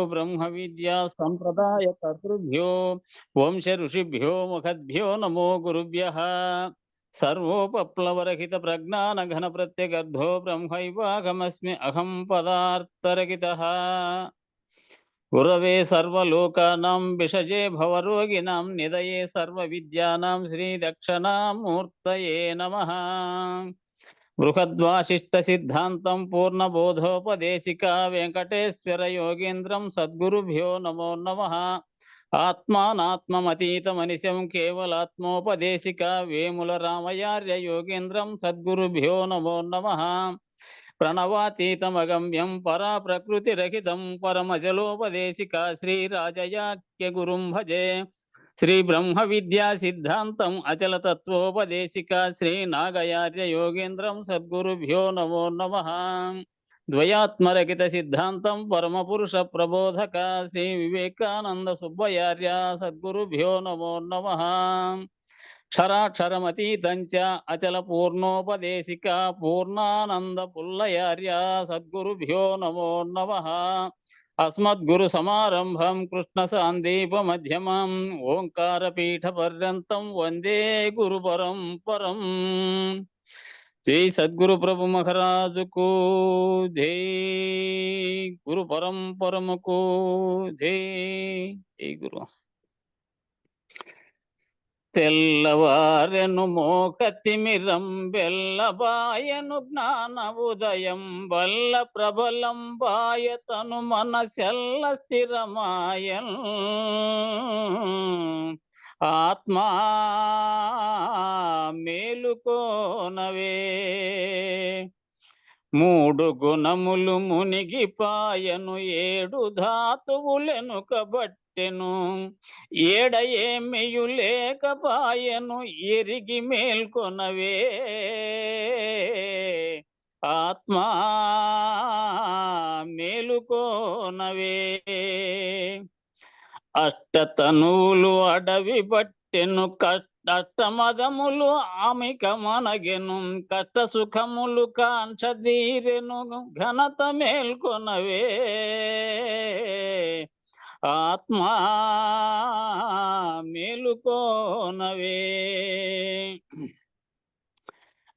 బ్రహ్మ విద్యా సంప్రదాయ కర్తృభ్యో వంశ ఋషిభ్యో ముఖద్భ్యో నమో గురుభ్యః. సర్వోపప్లవరహిత ప్రజ్ఞాన ఘన ప్రత్యగర్ధో బ్రహ్మైవాగమస్మి అహం పదార్థరహితః. గురవే సర్వలోకానాం విషజే భవరోగిణాం నిదయే సర్వవిద్యానాం శ్రీదక్షిణామూర్తయే నమః. బృహద్వాసిష్ట సిద్ధాంతం పూర్ణబోధోపదేశికా వెంకటేశ్వర యోగేంద్రం సద్గురుభ్యో నమో నమః. ఆత్మానాత్మమతీతమనిశం కేవలాత్మోపదేశికా వేముల రామయార్య యోగేంద్రం సద్గురుభ్యో నమో నమః. ప్రణవాతీతమగమ్యం పరా ప్రకృతిరహితం పరమజలోపదేశికా శ్రీరాజయాఖ్య గురుం భజే. శ్రీ బ్రహ్మ విద్యా సిద్ధాంతం అచల తత్వోపదేశిక శ్రీ నాగయార్య యోగేంద్రం సద్గురుభ్యో నమో నమః. ద్వయాత్మరహిత సిద్ధాంతం పరమ పురుష ప్రబోధక శ్రీ వివేకానంద సుబ్బయార్య సద్గురుభ్యో నమో నమః. క్షరాక్షరమతీతం చ అచల పూర్ణోపదేశిక పూర్ణానంద పుల్లయార్య సద్గురుభ్యో నమో నమః. అస్మద్గురు సమారంభం కృష్ణ సాందీప మధ్యమం ఓంకార పీఠ పర్యంతం వందే గురు పరంపరం. జై సద్గురు ప్రభు మహారాజుకు జై, గురు పరంపరముకు జై. జై గురు. తెల్లవారెను మోకతిమిరం బెల్లబాయను జ్ఞాన ఉదయం వల్ల ప్రబలం బాయతను మనసెల్ల స్థిరమాయన్. ఆత్మా మేలుకోనవే మూడు గుణములు మునిగిపాయను ఏడు ధాతువులెనుకబట్టెను ఏడ ఏమియు లేకపాయను ఎరిగి మేల్కొనవే. ఆత్మా మేలుకోనవే అష్టతనువులు అడవి బట్టెను అష్టమదములు ఆమిక మనగెను కష్ట సుఖములు కాంక్షదీరెను ఘనత మేల్కొనవే. ఆత్మా మేలుకోనవే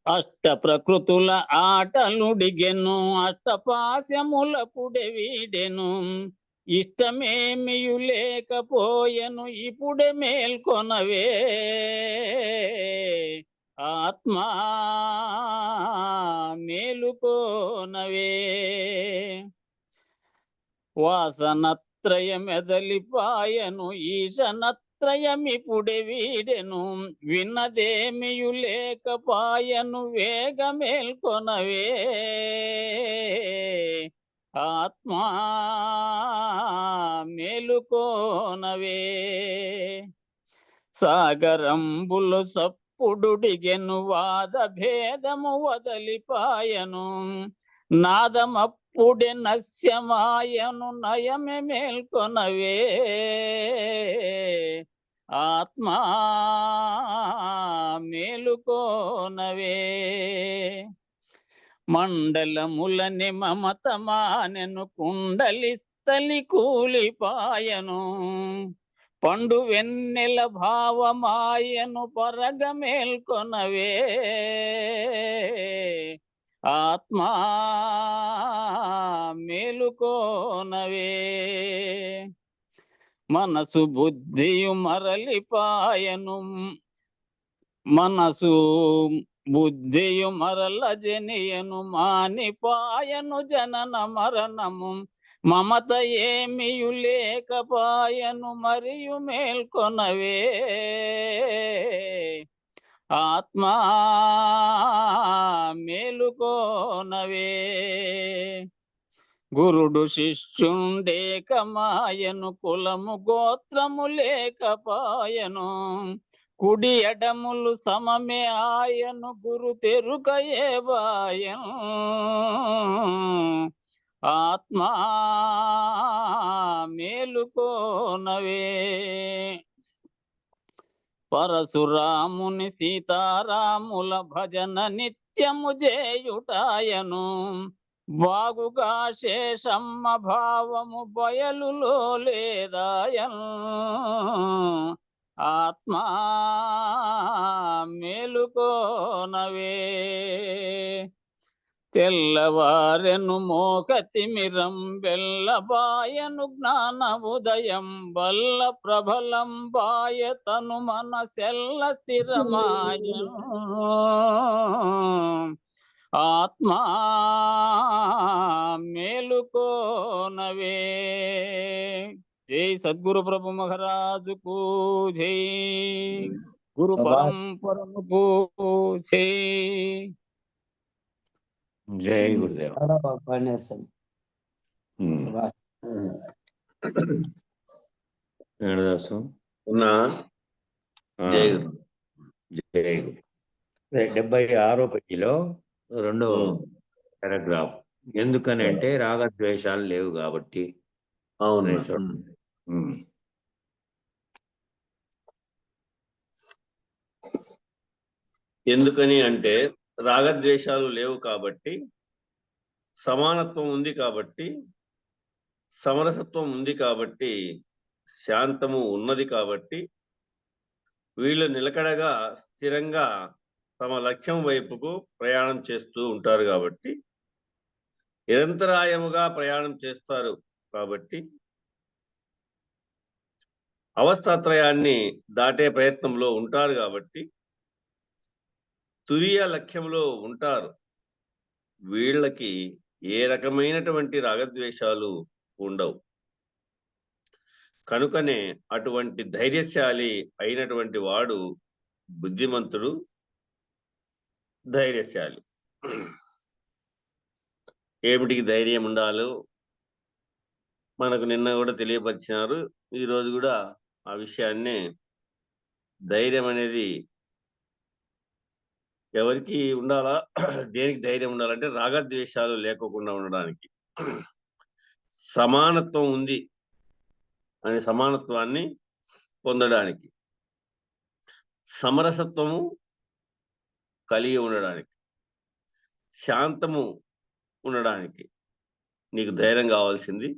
అష్ట ప్రకృతుల ఆటలుడిగెను అష్టపాశముల పుడెవీడెను ఇష్టమేమియు లేకపోయెను ఇప్పుడే మేల్కొనవే. ఆత్మా మేలుకోనవే వాసనత్రయమెదలిపాయను ఈశనత్రయమిపుడే వీడెను విన్నదేమియు లేకపాయను వేగ మేల్కొనవే. ఆత్మా మేలుకోనవే సాగరంబులు సప్పుడుడిగెను వాద భేదము వదలిపాయను నాదమప్పుడే నశ్యమాయను నయమే మేల్కొనవే. ఆత్మా మేలుకోనవే మండలములని మమత మానెను కుండలిస్తలి కూలిపాయను పండు వెన్నెల భావమాయను పరగ మేల్కొనవే. ఆత్మా మేలుకోనవే మనసు బుద్ధియు మరలిపాయను మనసు బుద్ధియు మరల జనియను మానిపాయను జనన మరణము మమత ఏమియు లేకపాయను మరియు మేల్కొనవే. ఆత్మా మేలుకోనవే గురుడు శిష్యుండేకమాయను కులము గోత్రము లేకపాయను కుడి ఎడములు సమమే ఆయను గురు తెరుకయే బాయను. ఆత్మా మేలుకోనవే పరశురాముని సీతారాముల భజన నిత్యము చేయుటాయను బాగుగా శేషమ్మ భావము బయలులో లేదాయన్ ఆత్మా మేలుకోనవే. తెల్లవారెను మోక తిమిరం బెల్లబాయను జ్ఞాన ఉదయం బల్ల ప్రబలం బాయ తను మనసెల్ల స్థిరమాయ ఆత్మా మేలుకోనవే. జై సద్గురు ప్రభు మహారాజుకు జై, గురు పరంపరముకు జై. జై గురుదేవ్. జై గురు. జై గురు. 76వ పేజీలో రెండో పారాగ్రాఫ్. ఎందుకని అంటే రాగద్వేషాలు లేవు కాబట్టి. అవును. ఎందుకని అంటే రాగద్వేషాలు లేవు కాబట్టి, సమానత్వం ఉంది కాబట్టి, సమరసత్వం ఉంది కాబట్టి, శాంతము ఉన్నది కాబట్టి, వీళ్ళు నిలకడగా స్థిరంగా తమ లక్ష్యం వైపుకు ప్రయాణం చేస్తూ ఉంటారు కాబట్టి, నిరంతరాయముగా ప్రయాణం చేస్తారు కాబట్టి, అవస్థాత్రయాన్ని దాటే ప్రయత్నంలో ఉంటారు కాబట్టి, తురియ లక్ష్యంలో ఉంటారు. వీళ్ళకి ఏ రకమైనటువంటి రాగద్వేషాలు ఉండవు. కనుకనే అటువంటి ధైర్యశాలి అయినటువంటి వాడు బుద్ధిమంతుడు, ధైర్యశాలి. ఏమిటికి ధైర్యం ఉండాలో మనకు నిన్న కూడా తెలియపరిచినారు. ఈరోజు కూడా ఆ విషయాన్ని, ధైర్యం అనేది ఎవరికి ఉండాలా, దేనికి ధైర్యం ఉండాలంటే రాగద్వేషాలు లేకోకుండా ఉండడానికి. సమానత్వం ఉంది అనే సమానత్వాన్ని పొందడానికి, సమరసత్వము కలిగి ఉండడానికి, శాంతము ఉండడానికి నీకు ధైర్యం కావాల్సింది.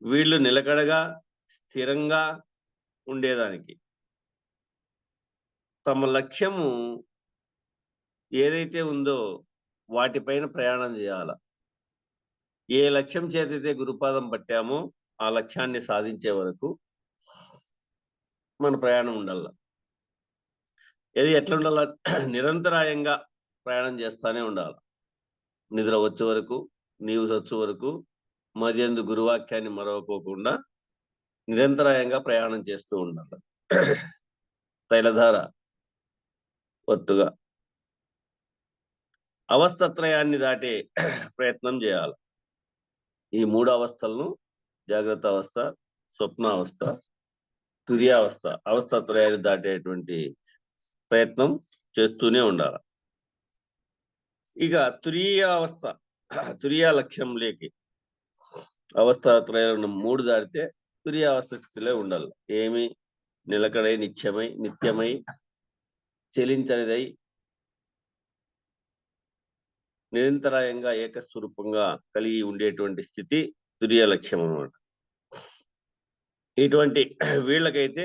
వీళ్ళు నిలకడగా స్థిరంగా ఉండేదానికి, తమ లక్ష్యము ఏదైతే ఉందో వాటిపైన ప్రయాణం చేయాల. ఏ లక్ష్యం చేతైతే గురుపాదం పట్టామో ఆ లక్ష్యాన్ని సాధించే వరకు మన ప్రయాణం ఉండాల. ఇది ఎట్లా ఉండాల? నిరంతరాయంగా ప్రయాణం చేస్తానే ఉండాలి. నిద్ర వచ్చే వరకు, నీవు వచ్చే వరకు, మధ్యందు గురువాక్యాన్ని మరవకోకుండా నిరంతరాయంగా ప్రయాణం చేస్తూ ఉండాలి. తైలధార ఒత్తుగా అవస్థత్రయాన్ని దాటే ప్రయత్నం చేయాలి. ఈ 3 అవస్థలను, జాగ్రత్త అవస్థ, స్వప్నావస్థ, తుర్యావస్థ, అవస్థత్రయాన్ని దాటేటువంటి ప్రయత్నం చేస్తూనే ఉండాలి. ఇక తురీయావస్థ, తురియా లక్ష్యం లేకి అవస్థత్రయాలను 3 దాటితే తుర్యావస్థ స్థితిలో ఉండాలి. ఏమి? నిలకడై, నిత్యమై, నిత్యమై, చెలించనిదై, నిరంతరాయంగా ఏకస్వరూపంగా కలిగి ఉండేటువంటి స్థితి తురియ లక్ష్యం అన్నమాట. ఇటువంటి వీళ్ళకైతే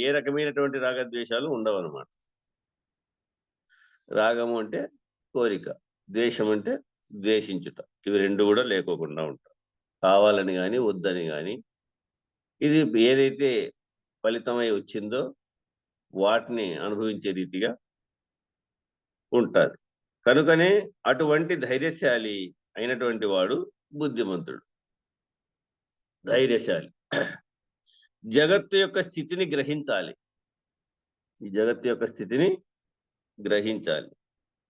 ఏ రకమైనటువంటి రాగద్వేషాలు ఉండవు అన్నమాట. రాగము అంటే కోరిక, ద్వేషం అంటే ద్వేషించుట. ఇవి 2 కూడా లేకోకుండా ఉంటారు. కావాలని కానీ వద్దని కానీ, ఇది ఏదైతే ఫలితమై వచ్చిందో వాటిని అనుభవించే రీతిగా ఉంటుంది. కనుకనే అటువంటి ధైర్యశాలి అయినటువంటి వాడు బుద్ధిమంతుడు, ధైర్యశాలి. జగత్తు యొక్క స్థితిని గ్రహించాలి. ఈ జగత్తు యొక్క స్థితిని గ్రహించాలి.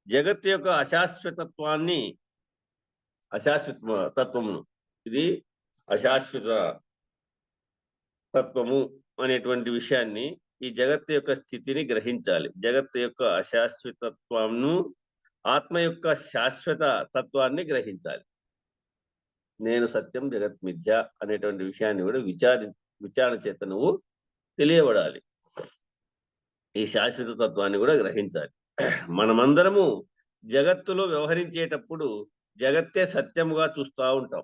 జగత్తు యొక్క అశాశ్వతత్వాన్ని, అశాశ్వత తత్వమును, ఇది అశాశ్వత తత్వము అనేటువంటి విషయాన్ని, ఈ జగత్తు యొక్క స్థితిని గ్రహించాలి. జగత్తు యొక్క అశాశ్వతత్వంను, ఆత్మ యొక్క శాశ్వత తత్వాన్ని గ్రహించాలి. నేను సత్యం, జగత్ మిథ్య అనేటువంటి విషయాన్ని కూడా విచారణ చేత నువ్వు తెలియబడాలి. ఈ శాశ్వత తత్వాన్ని కూడా గ్రహించాలి. మనమందరము జగత్తులో వ్యవహరించేటప్పుడు జగత్తే సత్యముగా చూస్తూ ఉంటాం.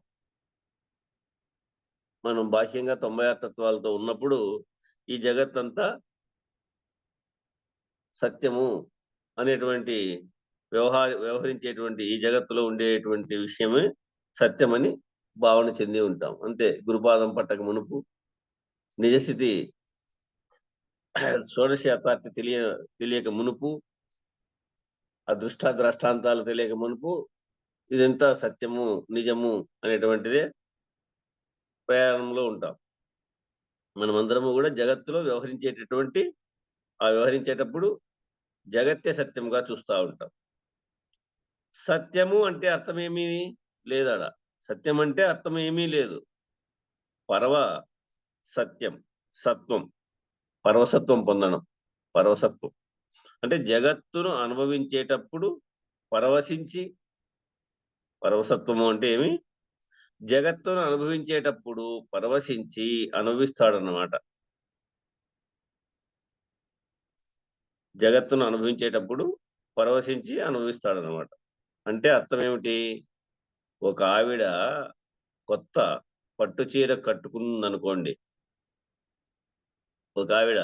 మనం బాహ్యంగా 96 తత్వాలతో ఉన్నప్పుడు ఈ జగత్తంతా సత్యము అనేటువంటి వ్యవహరించేటువంటి ఈ జగత్తులో ఉండేటువంటి విషయమే సత్యమని భావన చెంది ఉంటాం. అంతే. గురుపాదం పట్టక మునుపు నిజస్థితి షోడశ యథార్థ తెలియక మునుపు, ద్రష్టాంతాలు తెలియక మునుపు ఇదంతా సత్యము నిజము అనేటువంటిదే ప్రయాణంలో ఉంటాం. మనమందరము కూడా జగత్తులో వ్యవహరించేటప్పుడు జగత్తే సత్యముగా చూస్తూ ఉంటాం. సత్యము అంటే అర్థమేమీ లేదాడ. సత్యం అంటే అర్థం ఏమీ లేదు. పరవ సత్యం, సత్వం, పరవసత్వం పొందడం. పరవసత్వం అంటే జగత్తును అనుభవించేటప్పుడు పరవశించి, పరవసత్వము అంటే ఏమి? జగత్తును అనుభవించేటప్పుడు పరవశించి అనుభవిస్తాడన్నమాట. జగత్తును అనుభవించేటప్పుడు పరవశించి అనుభవిస్తాడన్నమాట. అంటే అర్థం ఏమిటి? ఒక ఆవిడ కొత్త పట్టు చీర కట్టుకుందనుకోండి. ఒక ఆవిడ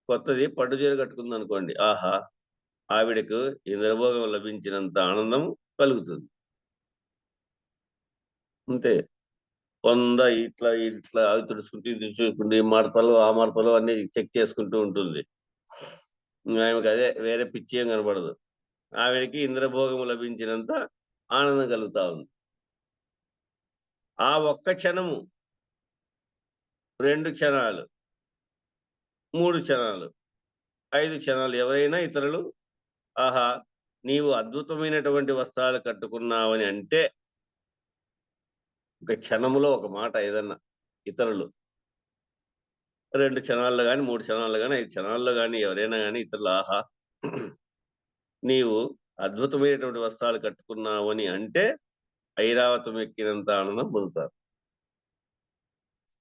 కొత్తది పట్టు చీర కట్టుకుందనుకోండి. ఆహా, ఆవిడకు ఇంద్రభోగం లభించినంత ఆనందం కలుగుతుంది. అంతే. ఇట్లా ఇట్లా అవి తుడుచుకుంటూ ఇది చూసుకుంటూ ఈ మడతలు ఆ మడతలు అన్ని చెక్ చేసుకుంటూ ఉంటుంది. ఆమెకు అదే వేరే పిచ్చి ఏం కనబడదు. ఆవిడకి ఇంద్రభోగం లభించినంత ఆనందం కలుగుతా ఉంది. ఆ ఒక్క క్షణము, 2 క్షణాలు, 3 క్షణాలు, 5 క్షణాలు ఎవరైనా ఇతరులు ఆహా, నీవు అద్భుతమైనటువంటి వస్త్రాలు కట్టుకున్నావని అంటే ఒక క్షణములో ఒక మాట ఏదన్నా ఇతరులు 2 క్షణాల్లో కానీ 3 క్షణాల్లో కానీ 5 క్షణాల్లో కానీ ఎవరైనా కానీ ఇతరులు ఆహా, నీవు అద్భుతమైనటువంటి వస్త్రాలు కట్టుకున్నావు అని అంటే ఐరావతం ఎక్కినంత ఆనందం పొందుతారు.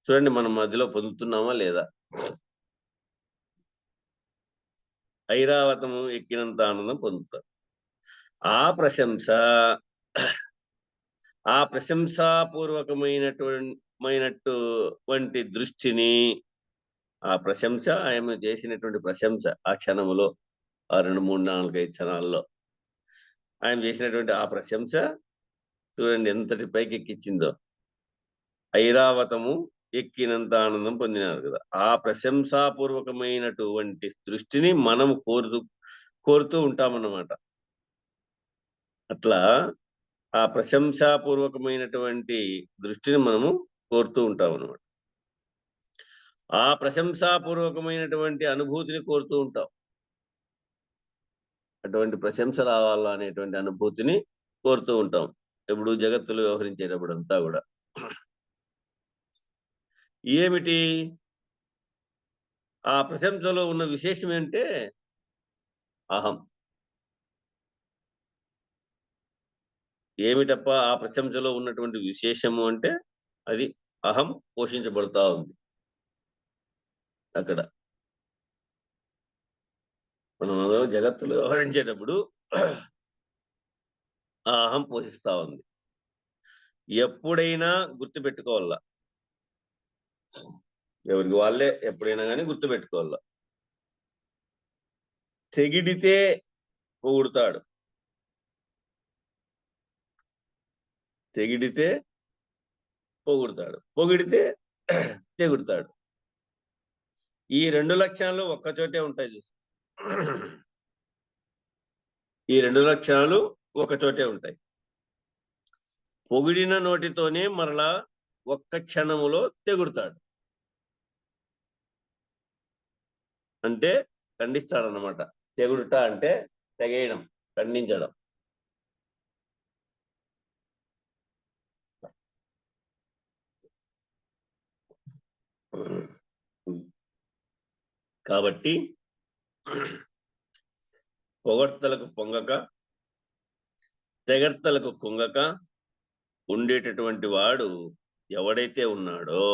చూడండి, మనం మధ్యలో పొందుతున్నామా లేదా? ఐరావతము ఎక్కినంత ఆనందం పొందుతారు. ఆ ప్రశంసాపూర్వకమైనటువంటి దృష్టిని, ఆ ప్రశంస, ఆయన చేసినటువంటి ప్రశంస ఆ క్షణములో, ఆ 2, 3, 4, 5 క్షణాల్లో ఆయన చేసినటువంటి ఆ ప్రశంస చూడండి ఎంతటి పైకి ఎక్కించిందో. ఐరావతము ఎక్కినంత ఆనందం పొందినారు కదా. ఆ ప్రశంసాపూర్వకమైనటువంటి దృష్టిని మనం కోరుతూ ఉంటామన్నమాట. అట్లా ఆ ప్రశంసాపూర్వకమైనటువంటి దృష్టిని మనము కోరుతూ ఉంటాం అన్నమాట. ఆ ప్రశంసాపూర్వకమైనటువంటి అనుభూతిని కోరుతూ ఉంటాం. అటువంటి ప్రశంస రావాలా అనేటువంటి అనుభూతిని కోరుతూ ఉంటాం ఎప్పుడు జగత్తులో వ్యవహరించేటప్పుడు అంతా కూడా. ఏమిటి ఆ ప్రశంసలో ఉన్న విశేషం ఏంటే అహం. ఏమిటప్ప ఆ ప్రశంసలో ఉన్నటువంటి విశేషము అంటే అది అహం పోషించబడతా ఉంది అక్కడ. మనం జగత్తులో వ్యవహరించేటప్పుడు ఆ అహం పోషిస్తా ఉంది. ఎప్పుడైనా గుర్తుపెట్టుకోవాలా, ఎవరికి వాళ్ళే ఎప్పుడైనా కానీ గుర్తుపెట్టుకోవాలా. తెగిడితే పొగుడుతాడు, తెగిడితే పొగుడుతాడు, పొగిడితే తెగుడుతాడు. ఈ 2 లక్షణాలు ఒక్కచోటే ఉంటాయి చూసి. ఈ 2 లక్షణాలు ఒకచోటే ఉంటాయి. పొగిడిన నోటితోనే మరలా ఒక్క క్షణములో తెగుడుతాడు. అంటే ఖండిస్తాడన్నమాట. తెగుడుట అంటే తెగేయడం, ఖండించడం. కాబట్టి పొగడ్తలకు పొంగక, తెగడ్తలకు కుంగక ఉండేటటువంటి వాడు ఎవడైతే ఉన్నాడో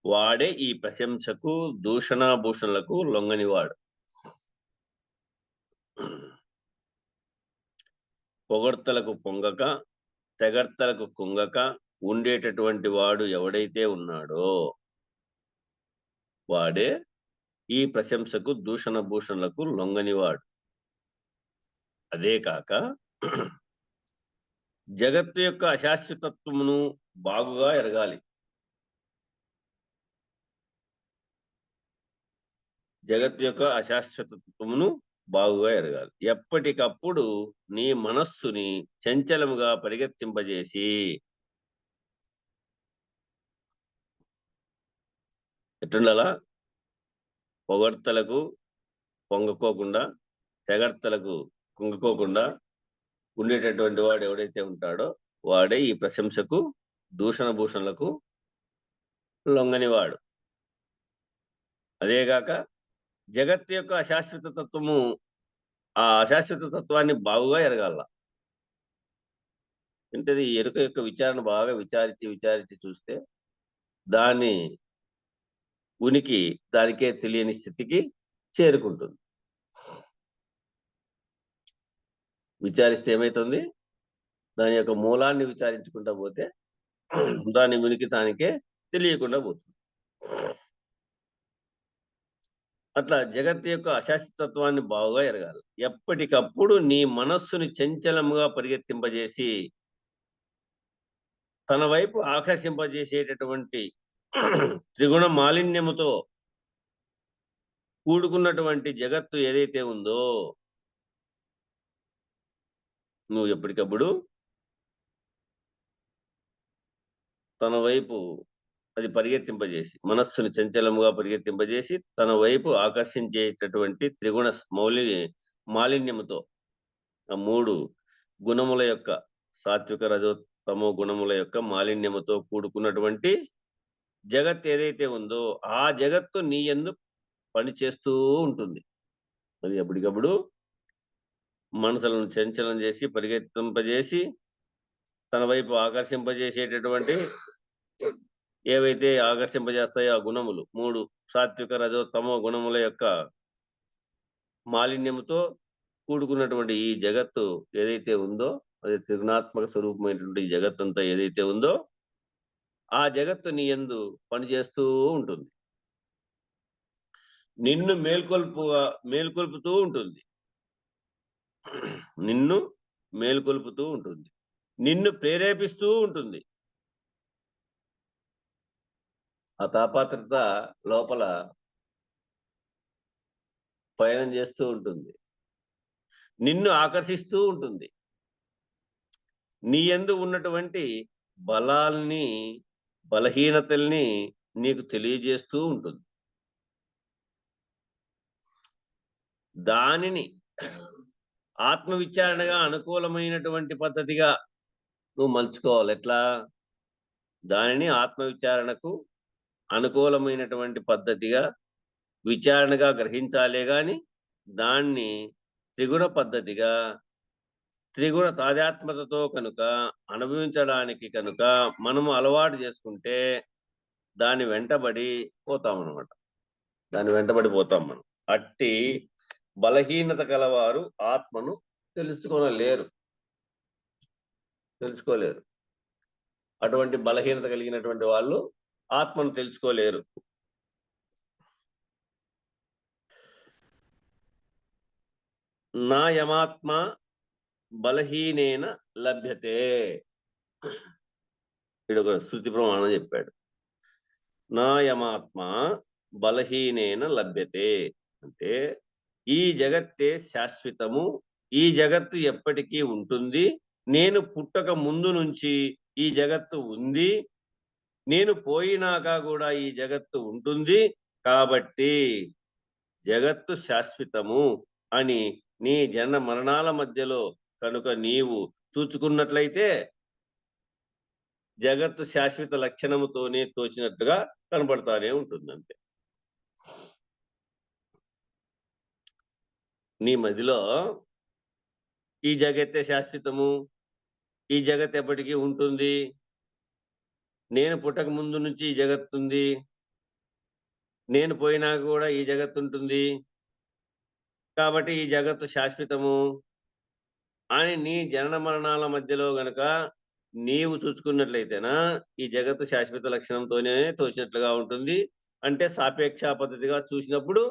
వాడే ఈ ప్రశంసకు, దూషణాభూషణలకు లొంగనివాడు. పొగడ్తలకు పొంగక తెగడ్తలకు కుంగక ఉండేటటువంటి వాడు ఎవడైతే ఉన్నాడో వాడే ఈ ప్రశంసకు దూషణ భూషణలకు లొంగనివాడు. అదే కాక జగత్తు యొక్క అశాశ్వతత్వమును బాగుగా ఎరగాలి. జగత్తు యొక్క అశాశ్వతత్వమును బాగుగా ఎరగాలి. ఎప్పటికప్పుడు నీ మనస్సుని చంచలముగా పరిగెత్తింపజేసి ఎట్లుండాలా? పొగడ్తలకు పొంగకోకుండా తెగడ్తలకు కుంగకోకుండా ఉండేటటువంటి వాడు ఎవడైతే ఉంటాడో వాడే ఈ ప్రశంసకు దూషణ భూషణలకు లొంగనివాడు. అదేగాక జగత్తు యొక్క అశాశ్వత తత్వము, ఆ అశాశ్వత తత్వాన్ని బాగుగా ఎరగాల. అంటే ఈ ఎరుక యొక్క విచారణ బాగా విచారించి చూస్తే దాని ఉనికి దానికే తెలియని స్థితికి చేరుకుంటుంది. విచారిస్తే ఏమైతుంది? దాని యొక్క మూలాన్ని విచారించుకుంటా పోతే దాని ఉనికి దానికే తెలియకుండా పోతుంది. అట్లా జగత్తు యొక్క అశాశ్వతత్వాన్ని బాగుగా ఎరగాలి. ఎప్పటికప్పుడు నీ మనస్సుని చంచలముగా పరిగెత్తింపజేసి తన వైపు ఆకర్షింపజేసేటటువంటి త్రిగుణ మాలిన్యముతో కూడుకున్నటువంటి జగత్తు ఏదైతే ఉందో నువ్వు ఎప్పటికప్పుడు తన వైపు అది పరిగెత్తింపజేసి మనస్సుని చంచలముగా పరిగెత్తింపజేసి తన వైపు ఆకర్షించేటటువంటి త్రిగుణ మాలిన్యముతో ఆ 3 గుణముల యొక్క సాత్విక రజో తమో గుణముల యొక్క మాలిన్యముతో కూడుకున్నటువంటి జగత్ ఏదైతే ఉందో ఆ జగత్తు నీ యందు పనిచేస్తూ ఉంటుంది. అది ఎప్పటికప్పుడు మనసులను చంచలం చేసి పరిగెత్తింపజేసి తన వైపు ఆకర్షింపజేసేటటువంటి ఏవైతే ఆకర్షింపజేస్తాయో ఆ గుణములు 3 సాత్విక రజో తమో గుణముల యొక్క మాలిన్యముతో కూడుకున్నటువంటి ఈ జగత్తు ఏదైతే ఉందో అది త్రిగుణాత్మక స్వరూపమైనటువంటి ఈ జగత్తంతా ఏదైతే ఉందో ఆ జగత్తు నీ యందు పనిచేస్తూ ఉంటుంది. నిన్ను మేల్కొల్పుతూ ఉంటుంది. నిన్ను మేల్కొల్పుతూ ఉంటుంది. నిన్ను ప్రేరేపిస్తూ ఉంటుంది. ఆ తాపాత్రత లోపల పయనం చేస్తూ ఉంటుంది. నిన్ను ఆకర్షిస్తూ ఉంటుంది. నీ యందు ఉన్నటువంటి బలాల్ని బలహీనతల్ని నీకు తెలియజేస్తూ ఉంటుంది. దానిని ఆత్మవిచారణగా అనుకూలమైనటువంటి పద్ధతిగా నువ్వు మలుచుకోవాలి. ఎట్లా? దానిని ఆత్మవిచారణకు అనుకూలమైనటువంటి పద్ధతిగా విచారణగా గ్రహించాలే గాని దాన్ని త్రిగుణ పద్ధతిగా త్రిగుణ తాదాత్మ్యతతో కనుక అనుభవించడానికి కనుక మనము అలవాటు చేసుకుంటే దాని వెంటబడి పోతామన్నమాట. దాని వెంటబడి పోతాం మనం. అట్టి బలహీనత కలవారు ఆత్మను తెలుసుకోలేరు. అటువంటి బలహీనత కలిగినటువంటి వాళ్ళు ఆత్మను తెలుసుకోలేరు. నా యమాత్మ బలహీనేన లభ్యతే. ఇక్కడ ఒక శృతి ప్రమాణం చెప్పాడు. నా యమాత్మ బలహీనేన లభ్యతే అంటే ఈ జగత్తే శాశ్వతము, ఈ జగత్తు ఎప్పటికీ ఉంటుంది, నేను పుట్టక ముందు నుంచి ఈ జగత్తు ఉంది, నేను పోయినాక కూడా ఈ జగత్తు ఉంటుంది, కాబట్టి జగత్తు శాశ్వతము అని నీ జన్మ మరణాల మధ్యలో కనుక నీవు చూచుకున్నట్లయితే జగత్తు శాశ్వత లక్షణముతోనే తోచినట్టుగా కనబడతానే ఉంటుంది. అంతే. నీ మదిలో ఈ జగత్తే శాశ్వతము, ఈ జగత్ ఎప్పటికీ ఉంటుంది, నేను పుట్టక ముందు నుంచి ఈ జగత్తు ఉంది, నేను పోయినాక కూడా ఈ జగత్తు ఉంటుంది, కాబట్టి ఈ జగత్తు శాశ్వతము అని నీ జనన మరణాల మధ్యలో గనక నీవు చూసుకున్నట్లయితేనా ఈ జగత్తు శాశ్వత లక్షణంతోనే తోచినట్లుగా ఉంటుంది. అంటే సాపేక్ష పద్ధతిగా చూసినప్పుడు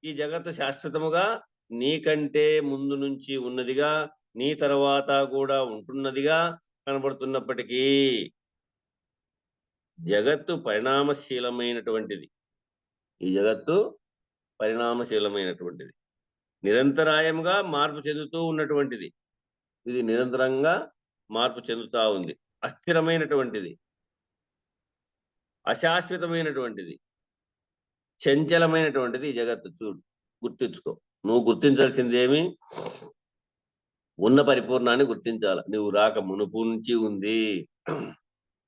ఈ జగత్తు శాశ్వతముగా నీకంటే ముందు నుంచి ఉన్నదిగా, నీ తర్వాత కూడా ఉంటున్నదిగా కనబడుతున్నప్పటికీ జగత్తు పరిణామశీలమైనటువంటిది. ఈ జగత్తు పరిణామశీలమైనటువంటిది, నిరంతరాయంగా మార్పు చెందుతూ ఉన్నటువంటిది. ఇది నిరంతరంగా మార్పు చెందుతా ఉంది. అస్థిరమైనటువంటిది, అశాశ్వతమైనటువంటిది, చంచలమైనటువంటిది ఈ జగత్తు. చూడు, గుర్తించుకో. నువ్వు గుర్తించాల్సిందేమి? ఉన్న పరిపూర్ణాన్ని గుర్తించాల. నువ్వు రాక మునుపు నుంచి ఉంది,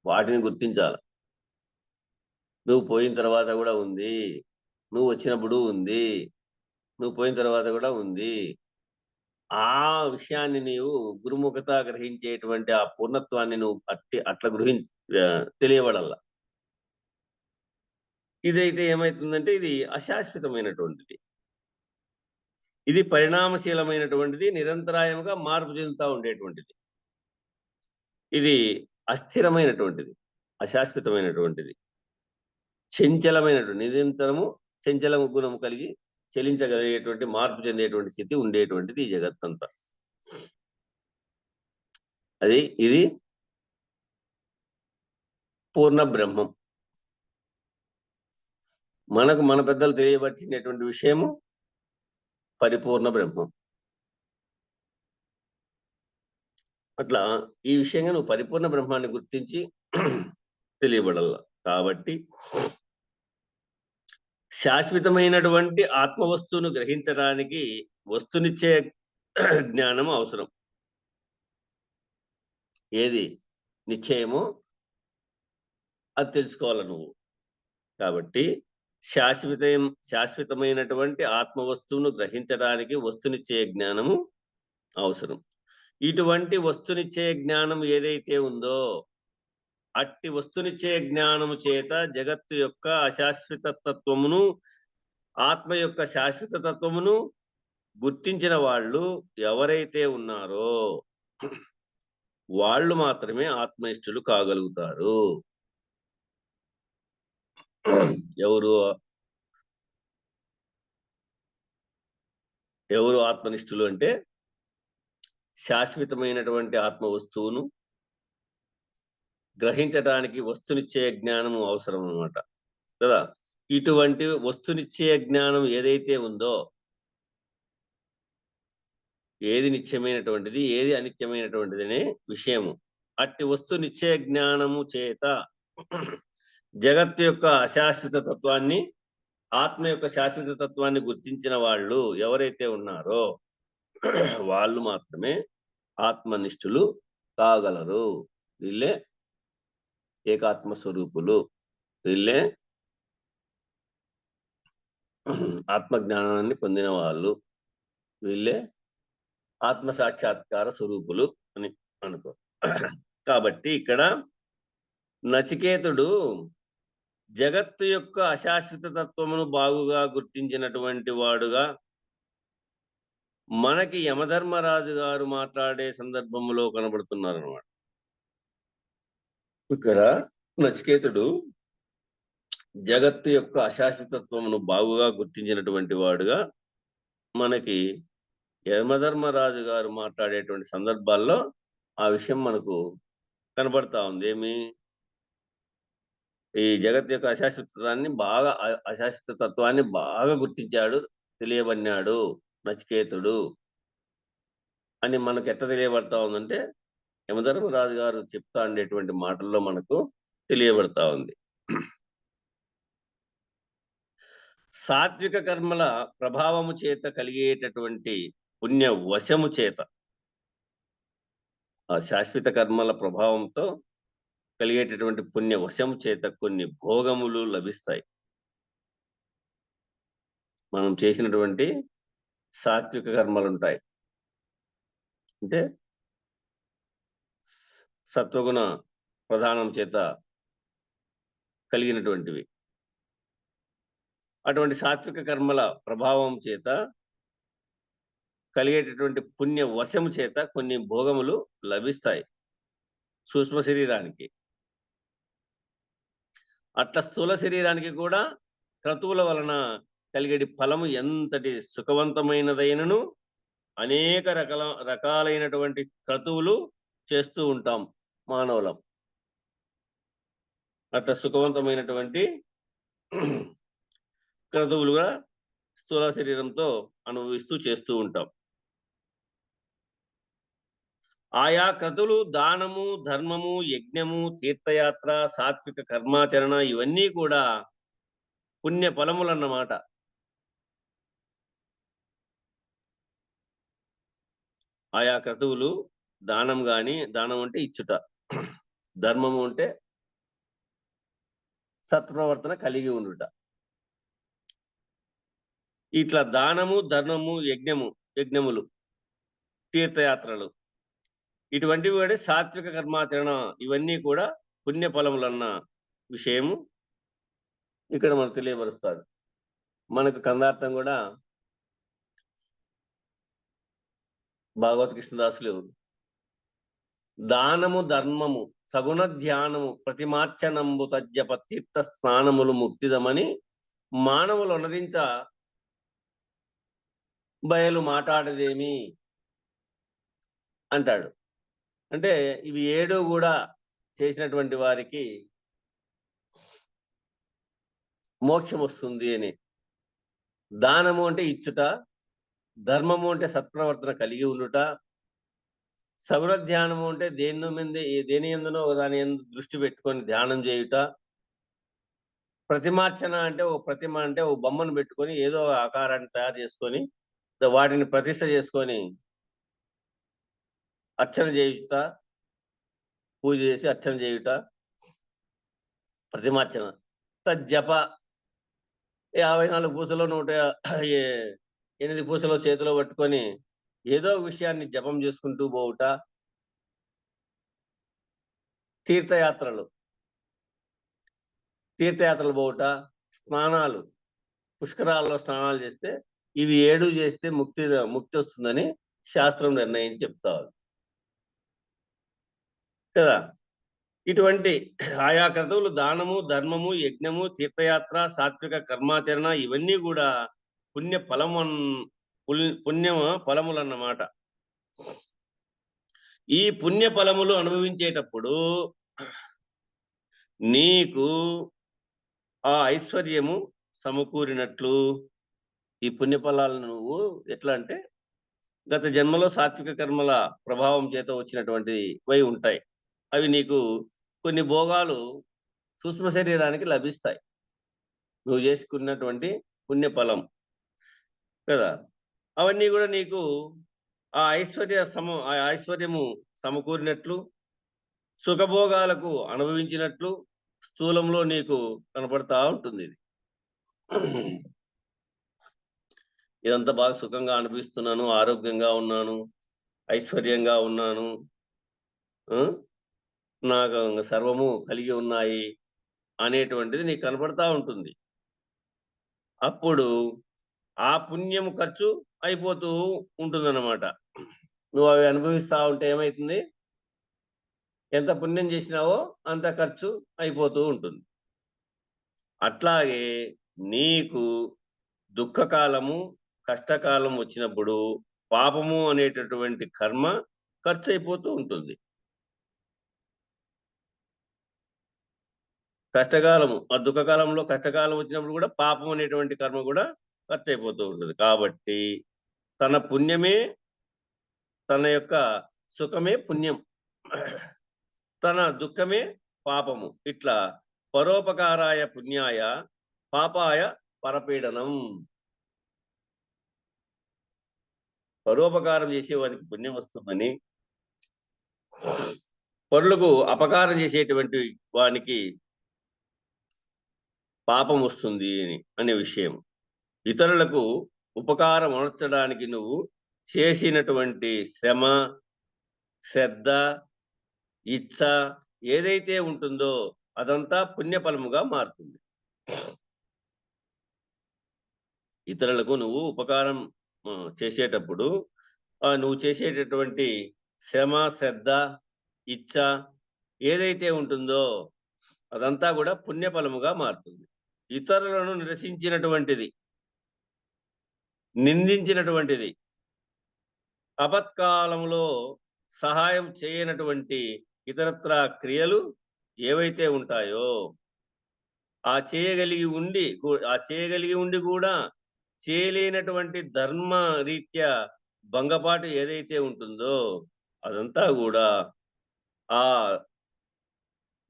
వాటిని గుర్తించాల. నువ్వు పోయిన తర్వాత కూడా ఉంది, నువ్వు వచ్చినప్పుడు ఉంది, నువ్వు పోయిన తర్వాత కూడా ఉంది. ఆ విషయాన్ని నీవు గురుముఖత గ్రహించేటువంటి ఆ పూర్ణత్వాన్ని నువ్వు అట్లా తెలియబడాల. ఇదైతే ఏమైతుందంటే ఇది అశాశ్వతమైనటువంటిది, ఇది పరిణామశీలమైనటువంటిది, నిరంతరాయంగా మార్పు చెందుతూ ఉండేటువంటిది. ఇది అస్థిరమైనటువంటిది, అశాశ్వతమైనటువంటిది, చంచలమైనటువంటి, నిరంతరము చంచల గుణము కలిగి చలించగలిగేటువంటి, మార్పు చెందేటువంటి స్థితి ఉండేటువంటిది ఈ జగత్తంతా. ఇది పూర్ణ బ్రహ్మం. మనకు మన పెద్దలు తెలియబట్టినటువంటి విషయము పరిపూర్ణ బ్రహ్మం. అట్లా ఈ విషయంగా నువ్వు పరిపూర్ణ బ్రహ్మాన్ని గుర్తించి తెలియబడాల. కాబట్టి శాశ్వతమైనటువంటి ఆత్మవస్తువును గ్రహించడానికి వస్తునిచ్చే జ్ఞానం అవసరం. ఏది నిశ్చయమో అది తెలుసుకోవాలి నువ్వు. కాబట్టి శాశ్వతమైనటువంటి ఆత్మవస్తువును గ్రహించడానికి వస్తునిచ్చే జ్ఞానము అవసరం. ఇటువంటి వస్తునిచ్చే జ్ఞానం ఏదైతే ఉందో అట్టి వస్తునిచ్చే జ్ఞానము చేత జగత్తు యొక్క అశాశ్వత తత్వమును, ఆత్మ యొక్క శాశ్వత తత్వమును గుర్తించిన వాళ్ళు ఎవరైతే ఉన్నారో వాళ్ళు మాత్రమే ఆత్మనిష్ఠులు కాగలుగుతారు. ఎవరు ఆత్మనిష్ఠులు అంటే శాశ్వతమైనటువంటి ఆత్మ వస్తువును గ్రహించడానికి వస్తునిచ్చే జ్ఞానము అవసరం అన్నమాట కదా. ఇటువంటి వస్తునిచ్చే జ్ఞానం ఏదైతే ఉందో, ఏది నిత్యమైనటువంటిది, ఏది అనిత్యమైనటువంటిది అనే విషయము, అట్టి వస్తునిచ్చే జ్ఞానము చేత జగత్తు యొక్క అశాశ్వత తత్వాన్ని, ఆత్మ యొక్క శాశ్వత తత్వాన్ని గుర్తించిన వాళ్ళు ఎవరైతే ఉన్నారో వాళ్ళు మాత్రమే ఆత్మనిష్ఠులు కాగలరు. వీళ్ళే ఏకాత్మ స్వరూపులు, వీళ్ళే ఆత్మజ్ఞానాన్ని పొందిన వాళ్ళు, వీళ్ళే ఆత్మ సాక్షాత్కార స్వరూపులు అని అనుకో. కాబట్టి ఇక్కడ నచికేతుడు జగత్తు యొక్క అశాశ్వత తత్వమును బాగుగా గుర్తించినటువంటి వాడుగా మనకి యమధర్మరాజు గారు మాట్లాడే సందర్భంలో కనబడుతున్నారు అన్నమాట. ఇక్కడ నచికేతుడు జగత్తు యొక్క అశాశ్వతత్వమును బాగుగా గుర్తించినటువంటి వాడుగా మనకి యమధర్మరాజు గారు మాట్లాడేటువంటి సందర్భాల్లో ఆ విషయం మనకు కనబడతా ఉంది. ఏమి? ఈ జగత్ యొక్క అశాశ్వత తత్వాన్ని బాగా గుర్తించాడు, తెలియబడినాడు నచికేతుడు అని మనకు ఎట్లా తెలియబడతా ఉందంటే యమధర్మరాజు గారు చెప్తా ఉండేటువంటి మాటల్లో మనకు తెలియబడతా ఉంది. సాత్విక కర్మల ప్రభావము చేత కలిగేటటువంటి పుణ్య వశము చేత, ఆ శాశ్వత కర్మల ప్రభావంతో కలిగేటటువంటి పుణ్య వశము చేత కొన్ని భోగములు లభిస్తాయి. మనం చేసినటువంటి సాత్విక కర్మలు ఉంటాయి, అంటే సత్వగుణ ప్రధానం చేత కలిగినటువంటివి. అటువంటి సాత్విక కర్మల ప్రభావం చేత కలిగేటటువంటి పుణ్య వశము చేత కొన్ని భోగములు లభిస్తాయి సూక్ష్మ శరీరానికి. అట్లా స్థూల శరీరానికి కూడా క్రతువుల వలన కలిగేటి ఫలము ఎంతటి సుఖవంతమైనదైనను అనేక రకాలైనటువంటి క్రతువులు చేస్తూ ఉంటాం మానవులం. అట్లా సుఖవంతమైనటువంటి క్రతువులుగా స్థూల శరీరంతో అనుభవిస్తూ చేస్తూ ఉంటాం. ఆయా క్రతువులు దానము, ధర్మము, యజ్ఞము, తీర్థయాత్ర, సాత్విక కర్మాచరణ ఇవన్నీ కూడా పుణ్య ఫలములు అన్నమాట. ఆయా క్రతువులు దానం గాని, దానం అంటే ఇచ్చుట, ధర్మము అంటే సత్ప్రవర్తన కలిగి ఉండుట. ఇట్లా దానము, ధర్మము, యజ్ఞములు, తీర్థయాత్రలు ఇటువంటివి కూడా సాత్విక కర్మాచరణ ఇవన్నీ కూడా పుణ్య ఫలములన్న విషయము ఇక్కడ మనకు తెలియపరుస్తాడు. మనకు కందార్థం కూడా భాగవత కృష్ణదాసులు దానము, ధర్మము, సగుణ ధ్యానము, ప్రతిమార్చనంబు తజ్జప తీర్థ స్నానములు ముక్తిదమని మానవులు అనరించ బయలు మాట్లాడదేమి అంటాడు. అంటే ఇవి 7 కూడా చేసినటువంటి వారికి మోక్షం వస్తుంది అని. దానము అంటే ఇచ్చుట, ధర్మము అంటే సత్ప్రవర్తన కలిగి ఉండుట, సగుణ ధ్యానము అంటే దేని ఎందునో దాని ఎందు దృష్టి పెట్టుకొని ధ్యానం చేయుట, ప్రతిమార్చన అంటే ఓ ప్రతిమ అంటే ఓ బొమ్మను పెట్టుకొని ఏదో ఆకారాన్ని తయారు చేసుకొని వాటిని ప్రతిష్ఠ చేసుకొని అర్చన చేయుట, పూజ చేసి అర్చన చేయుట ప్రతిమార్చన. తజ్జప 54 పూసలో 108 పూసలో చేతిలో పట్టుకొని ఏదో విషయాన్ని జపం చేసుకుంటూ పోవుట. తీర్థయాత్రలు పోవుట, స్నానాలు, పుష్కరాల్లో స్నానాలు చేస్తే ఇవి 7 చేస్తే ముక్తి వస్తుందని శాస్త్రం నిర్ణయించి చెప్తారు కదా. ఇటువంటి ఆయా క్రతువులు దానము, ధర్మము, యజ్ఞము, తీర్థయాత్ర, సాత్విక కర్మాచరణ ఇవన్నీ కూడా పుణ్య ఫలములు అన్నమాట. ఈ పుణ్య ఫలములు అనుభవించేటప్పుడు నీకు ఆ ఐశ్వర్యము సమకూరినట్లు. ఈ పుణ్య ఫలాలను నువ్వు ఎట్లా అంటే గత జన్మలో సాత్విక కర్మల ప్రభావం చేత వచ్చినటువంటివి ఉంటాయి. అవి నీకు కొన్ని భోగాలు సూక్ష్మ శరీరానికి లభిస్తాయి, నువ్వు చేసుకున్నటువంటి పుణ్యఫలం కదా. అవన్నీ కూడా నీకు ఆ ఐశ్వర్యము సమకూరినట్లు, సుఖభోగాలకు అనుభవించినట్లు స్థూలంలో నీకు కనపడతా ఉంటుంది. ఇదంతా బాగా సుఖంగా అనిపిస్తున్నాను, ఆరోగ్యంగా ఉన్నాను, ఐశ్వర్యంగా ఉన్నాను, నాకు సర్వము కలిగి ఉన్నాయి అనేటువంటిది నీకు కనపడతా ఉంటుంది. అప్పుడు ఆ పుణ్యం ఖర్చు అయిపోతూ ఉంటుందన్నమాట. నువ్వు అవి అనుభవిస్తా ఉంటే ఏమవుతుంది, ఎంత పుణ్యం చేసినావో అంత ఖర్చు అయిపోతూ ఉంటుంది. అట్లాగే నీకు దుఃఖకాలము, కష్టకాలం వచ్చినప్పుడు పాపము అనేటటువంటి కర్మ ఖర్చు అయిపోతూ ఉంటుంది. కష్టకాలము, ఆ దుఃఖకాలంలో కష్టకాలం వచ్చినప్పుడు కూడా పాపం అనేటువంటి కర్మ కూడా ఖర్చు అయిపోతూ ఉంటుంది. కాబట్టి తన పుణ్యమే, తన యొక్క సుఖమే పుణ్యం, తన దుఃఖమే పాపము. ఇట్లా పరోపకారాయ పుణ్యాయ పాపాయ పరపీడనం. పరోపకారం చేసేవానికి పుణ్యం వస్తుందని, పరులకు అపకారం చేసేటువంటి వానికి పాపం వస్తుంది అనే విషయం. ఇతరులకు ఉపకారం అనర్చడానికి నువ్వు చేసినటువంటి శ్రమ, శ్రద్ధ, ఇచ్ఛ ఏదైతే ఉంటుందో అదంతా పుణ్యఫలముగా మారుతుంది. ఇతరులకు నువ్వు ఉపకారం చేసేటప్పుడు నువ్వు చేసేటటువంటి శ్రమ, శ్రద్ధ, ఇచ్చ ఏదైతే ఉంటుందో అదంతా కూడా పుణ్యఫలముగా మారుతుంది. ఇతరులను నిరసించినటువంటిది, నిందించినటువంటిది, ఆపత్కాలంలో సహాయం చేయనటువంటి ఇతరత్ర క్రియలు ఏవైతే ఉంటాయో ఆ చేయగలిగి ఉండి కూడా చేయలేనటువంటి ధర్మ రీత్యా భంగపాటు ఏదైతే ఉంటుందో అదంతా కూడా ఆ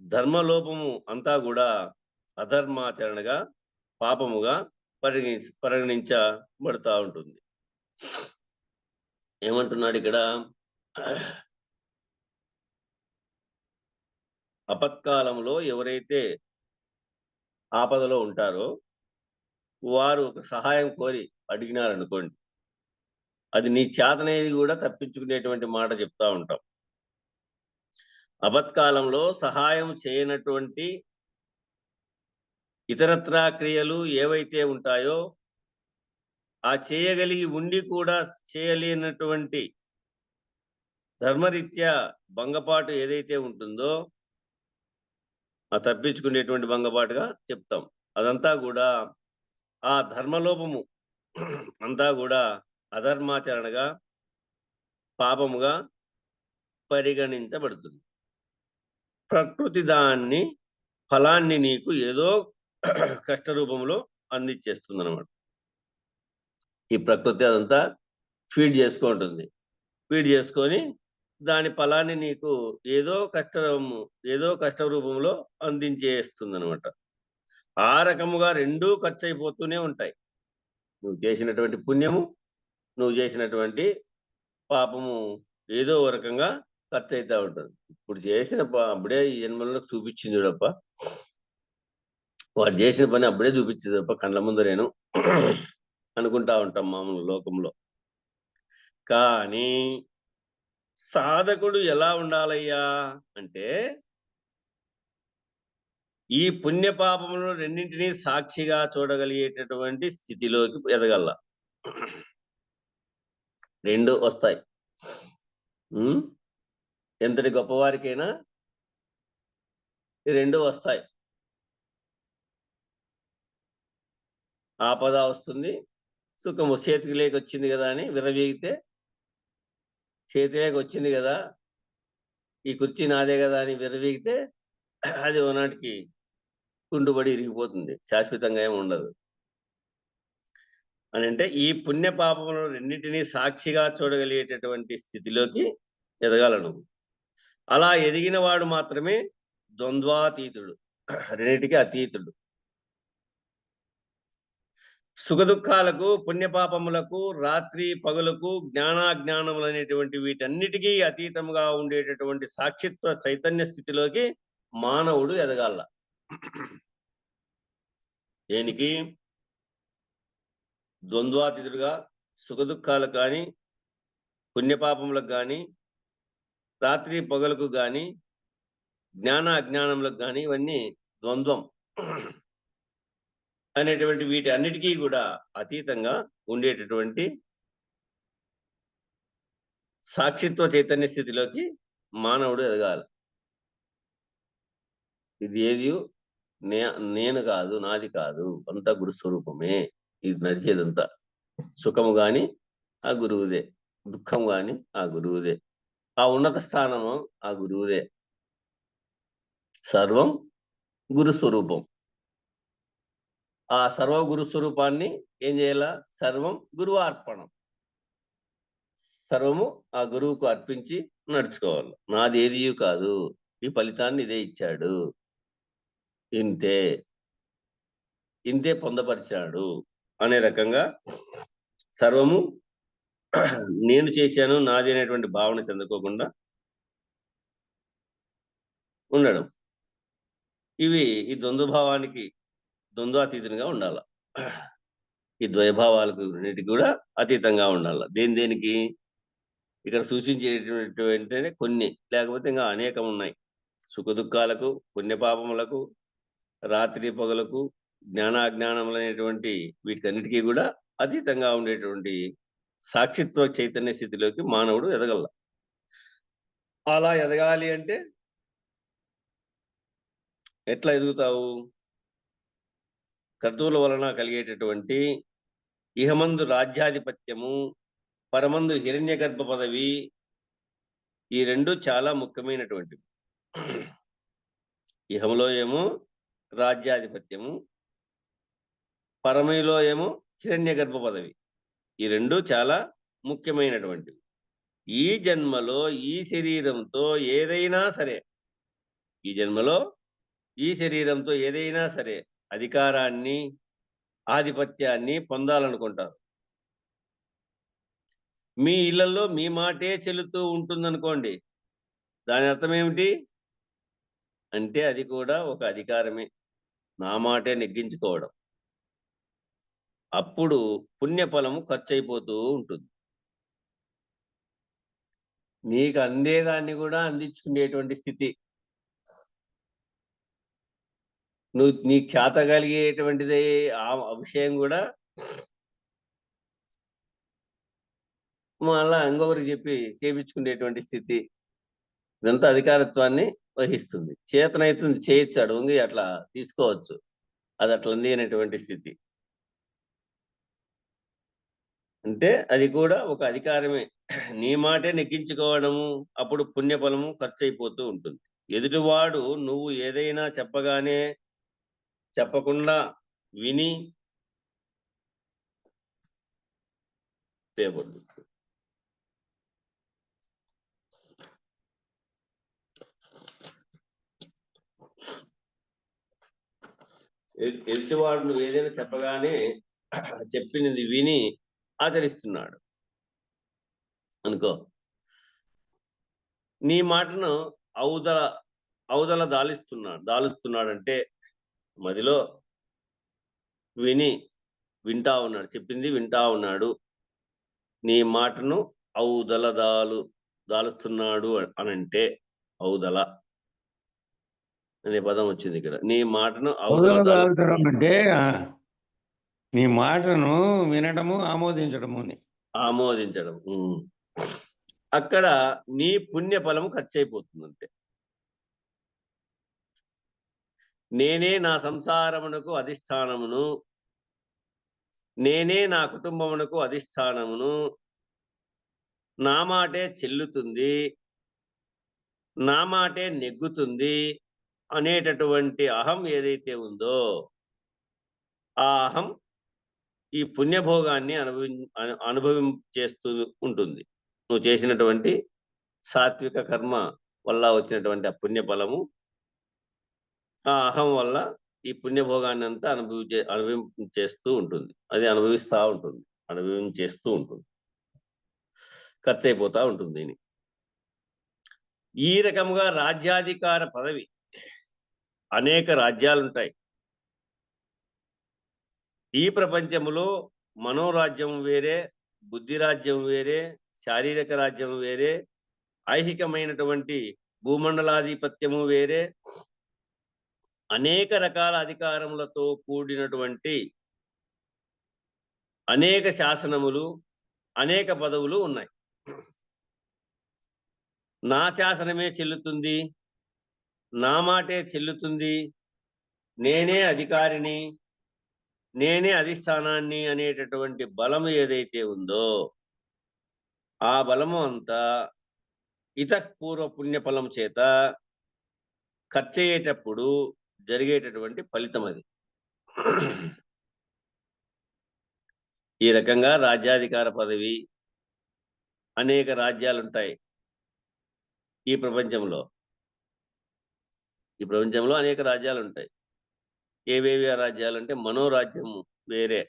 ధర్మలోపము అంతా కూడా అధర్మాచరణగా, పాపముగా పరిగణించబడతా ఉంటుంది. ఏమంటున్నాడు ఇక్కడ? అపత్కాలంలో ఎవరైతే ఆపదలో ఉంటారో వారు ఒక సహాయం కోరి అడిగినారనుకోండి, అది నీ చేతనేది కూడా తప్పించుకునేటువంటి మాట చెప్తా ఉంటాం. అపత్కాలంలో సహాయం చేయనటువంటి ఇతరత్రా క్రియలు ఏవైతే ఉంటాయో ఆ చేయగలిగి ఉండి కూడా చేయలేనటువంటి ధర్మరీత్యా భంగపాటు ఏదైతే ఉంటుందో ఆ తప్పించుకునేటువంటి భంగపాటుగా చెప్తాం. అదంతా కూడా ఆ ధర్మలోపము అంతా కూడా అధర్మాచరణగా, పాపముగా పరిగణించబడుతుంది. ప్రకృతి దాన్ని ఫలాన్ని నీకు ఏదో కష్ట రూపంలో అందించేస్తుంది అన్నమాట. ఈ ప్రకృతి అదంతా ఫీడ్ చేసుకుంటుంది. ఫీడ్ చేసుకొని దాని ఫలాన్ని నీకు ఏదో కష్ట రూపంలో అందించేస్తుంది అనమాట. ఆ రకముగా రెండూ ఖర్చు అయిపోతూనే ఉంటాయి. నువ్వు చేసినటువంటి పుణ్యము, నువ్వు చేసినటువంటి పాపము ఏదో ఒక రకంగా ఖర్చు అవుతా ఉంటుంది. ఇప్పుడు చేసిన అప్పుడే ఈ జన్మలో చూపించింది చూడప్ప, వాడు చేసిన పని అప్పుడే చూపించింది తప్ప కళ్ళ ముందు నేను అనుకుంటా ఉంటాం మామూలు లోకంలో. కానీ సాధకుడు ఎలా ఉండాలయ్యా అంటే ఈ పుణ్యపాపములను రెండింటినీ సాక్షిగా చూడగలిగేటటువంటి స్థితిలోకి ఎదగల. రెండు వస్తాయి. ఎంతటి గొప్పవారికైనా ఈ రెండు వస్తాయి. ఆపద వస్తుంది, సుఖము చేతికి లేక వచ్చింది కదా అని విరవీగితే, చేతిలేక వచ్చింది కదా, ఈ కుర్చీ నాదే కదా అని విరవీగితే అది ఓనాటికి కుండుబడి ఇరిగిపోతుంది, శాశ్వతంగా ఏమి ఉండదు. అని అంటే ఈ పుణ్య పాపములను రెండింటినీ సాక్షిగా చూడగలిగేటటువంటి స్థితిలోకి ఎదగాలను. అలా ఎదిగిన వాడు మాత్రమే ద్వంద్వాతీతుడు, రెండింటికి అతీతుడు. సుఖదుఖాలకు, పుణ్యపాపములకు, రాత్రి పగలకు, జ్ఞానాజ్ఞానములు అనేటువంటి వీటన్నిటికీ అతీతముగా ఉండేటటువంటి సాక్షిత్వ చైతన్య స్థితిలోకి మానవుడు ఎదగాల. దేనికి? ద్వంద్వాతీతుడుగా సుఖదుఖాలకు కానీ, పుణ్యపాపములకు కానీ, రాత్రి పగలకు కానీ, జ్ఞాన అజ్ఞానములకు కానీ, ఇవన్నీ ద్వంద్వం అనేటువంటి వీటి అన్నిటికీ కూడా అతీతంగా ఉండేటటువంటి సాక్షిత్వ చైతన్య స్థితిలోకి మానవుడు ఎదగాలి. ఇది ఏది నేను కాదు, నాది కాదు, అంతా గురు స్వరూపమే. ఇది నడిచేదంతా. సుఖము గాని ఆ గురువుదే, దుఃఖం గాని ఆ గురువుదే, ఆ ఉన్నత స్థానము ఆ గురువుదే. సర్వం గురు స్వరూపం. ఆ సర్వ గురు స్వరూపాన్ని ఏం చేయాల? సర్వం గురువార్పణం. సర్వము ఆ గురువుకు అర్పించి నడుచుకోవాలి. నాది ఏది కాదు, ఈ ఫలితాన్ని ఇదే ఇచ్చాడు, ఇంతే పొందపరిచాడు అనే రకంగా సర్వము నేను చేశాను, నాది అనేటువంటి భావన చెందుకోకుండా ఉండడం. ఇవి ఈ ద్వంద్వభావానికి ద్వంద్వాతీతంగా ఉండాల. ఈ ద్వైభావాలకు రెండింటికి కూడా అతీతంగా ఉండాల. దేనికి ఇక్కడ సూచించేటటువంటి కొన్ని, లేకపోతే ఇంకా అనేకం ఉన్నాయి. సుఖదుఖాలకు, పుణ్యపాపములకు, రాత్రి పగలకు, జ్ఞానాజ్ఞానములు అనేటువంటి వీటికన్నిటికీ కూడా అతీతంగా ఉండేటువంటి సాక్షిత్వ చైతన్య స్థితిలోకి మానవుడు ఎదగల. అలా ఎదగాలి అంటే ఎట్లా ఎదుగుతావు? క్రతువుల వలన కలిగేటటువంటి ఇహమందు రాజ్యాధిపత్యము, పరమందు హిరణ్య గర్భ పదవి, ఈ రెండు చాలా ముఖ్యమైనటువంటివి. ఇహంలో ఏమో రాజ్యాధిపత్యము, పరమలో ఏమో హిరణ్య గర్భ పదవి. ఈ రెండు చాలా ముఖ్యమైనటువంటివి. ఈ జన్మలో ఈ శరీరంతో ఏదైనా సరే, ఈ జన్మలో ఈ శరీరంతో ఏదైనా సరే అధికారాన్ని, ఆధిపత్యాన్ని పొందాలనుకుంటారు. మీ ఇళ్లలో మీ మాటే చెల్లుతూ ఉంటుందనుకోండి, దాని అర్థం ఏమిటి అంటే అది కూడా ఒక అధికారమే, నా మాటే నెగ్గించుకోవడం. అప్పుడు పుణ్యఫలము ఖర్చు అయిపోతూ ఉంటుంది. నీకు అందేదాన్ని కూడా అందించుకునేటువంటి స్థితి, నీకు చేత కలిగేటువంటిది ఆ విషయం కూడా మళ్ళా ఇంకొకరికి చెప్పి చేపించుకునేటువంటి స్థితి, ఇదంతా అధికారత్వాన్ని వహిస్తుంది. చేతనైతుంది, చేయొచ్చు, అడుగుంగి అట్లా తీసుకోవచ్చు, అది అట్లా అందినటువంటి స్థితి. అంటే అది కూడా ఒక అధికారమే, నీ మాటే నెగ్గించుకోవడము. అప్పుడు పుణ్యఫలము ఖర్చు అయిపోతూ ఉంటుంది. ఎదుటివాడు నువ్వు ఏదైనా చెప్పగానే చెప్పకుండా విని ఎదుటివాడు నువ్వు ఏదైనా చెప్పగానే చెప్పినది విని ఆచరిస్తున్నాడు అనుకో, నీ మాటను ఔదల దాలుస్తున్నాడంటే మదిలో వింటా ఉన్నాడు, చెప్పింది వింటా ఉన్నాడు. నీ మాటను ఔదల దాలుస్తున్నాడు అనంటే, ఔదల అనే పదం వచ్చింది ఇక్కడ. నీ మాటను దాల్చడం అంటే నీ మాటను వినడము, ఆమోదించడం. అక్కడ నీ పుణ్య ఫలము ఖర్చు అయిపోతుంది. అంతే. నేనే నా సంసారమునకు అధిష్టానమును, నేనే నా కుటుంబమునకు అధిష్టానమును, నా మాటే చెల్లుతుంది, నా మాటే నెగ్గుతుంది అనేటటువంటి అహం ఏదైతే ఉందో, ఆ అహం ఈ పుణ్యభోగాన్ని అనుభవించేస్తూ ఉంటుంది. నువ్వు చేసినటువంటి సాత్విక కర్మ వల్ల వచ్చినటువంటి ఆ పుణ్యఫలము, ఆ అహం వల్ల ఈ పుణ్యభోగాన్ని అంతా అనుభవించేస్తూ ఉంటుంది. అది అనుభవించేస్తూ ఉంటుంది, ఖర్చు అయిపోతూ ఉంటుంది. దీని ఈ రకముగా రాజ్యాధికార పదవి, అనేక రాజ్యాలుంటాయి ఈ ప్రపంచంలో. మనోరాజ్యం వేరే, బుద్ధి రాజ్యం వేరే, శారీరక రాజ్యం వేరే, ఐహికమైనటువంటి భూమండలాధిపత్యము వేరే, అనేక రకాల అధికారములతో కూడినటువంటి అనేక శాసనములు, అనేక పదవులు ఉన్నాయి. నా శాసనమే చెల్లుతుంది, నా మాటే చెల్లుతుంది, నేనే అధికారిని, నేనే అధిష్టానాన్ని అనేటటువంటి బలము ఏదైతే ఉందో, ఆ బలము అంతా ఇతఃపూర్వ పుణ్యఫలం చేత ఖర్చయ్యేటప్పుడు జరిగేటటువంటి ఫలితం అది. ఈ రకంగా రాజ్యాధికార పదవి, అనేక రాజ్యాలుంటాయి ఈ ప్రపంచంలో. అనేక రాజ్యాలు ఉంటాయి. ఏవేవి ఆ రాజ్యాలు అంటే, మనోరాజ్యము వేరే,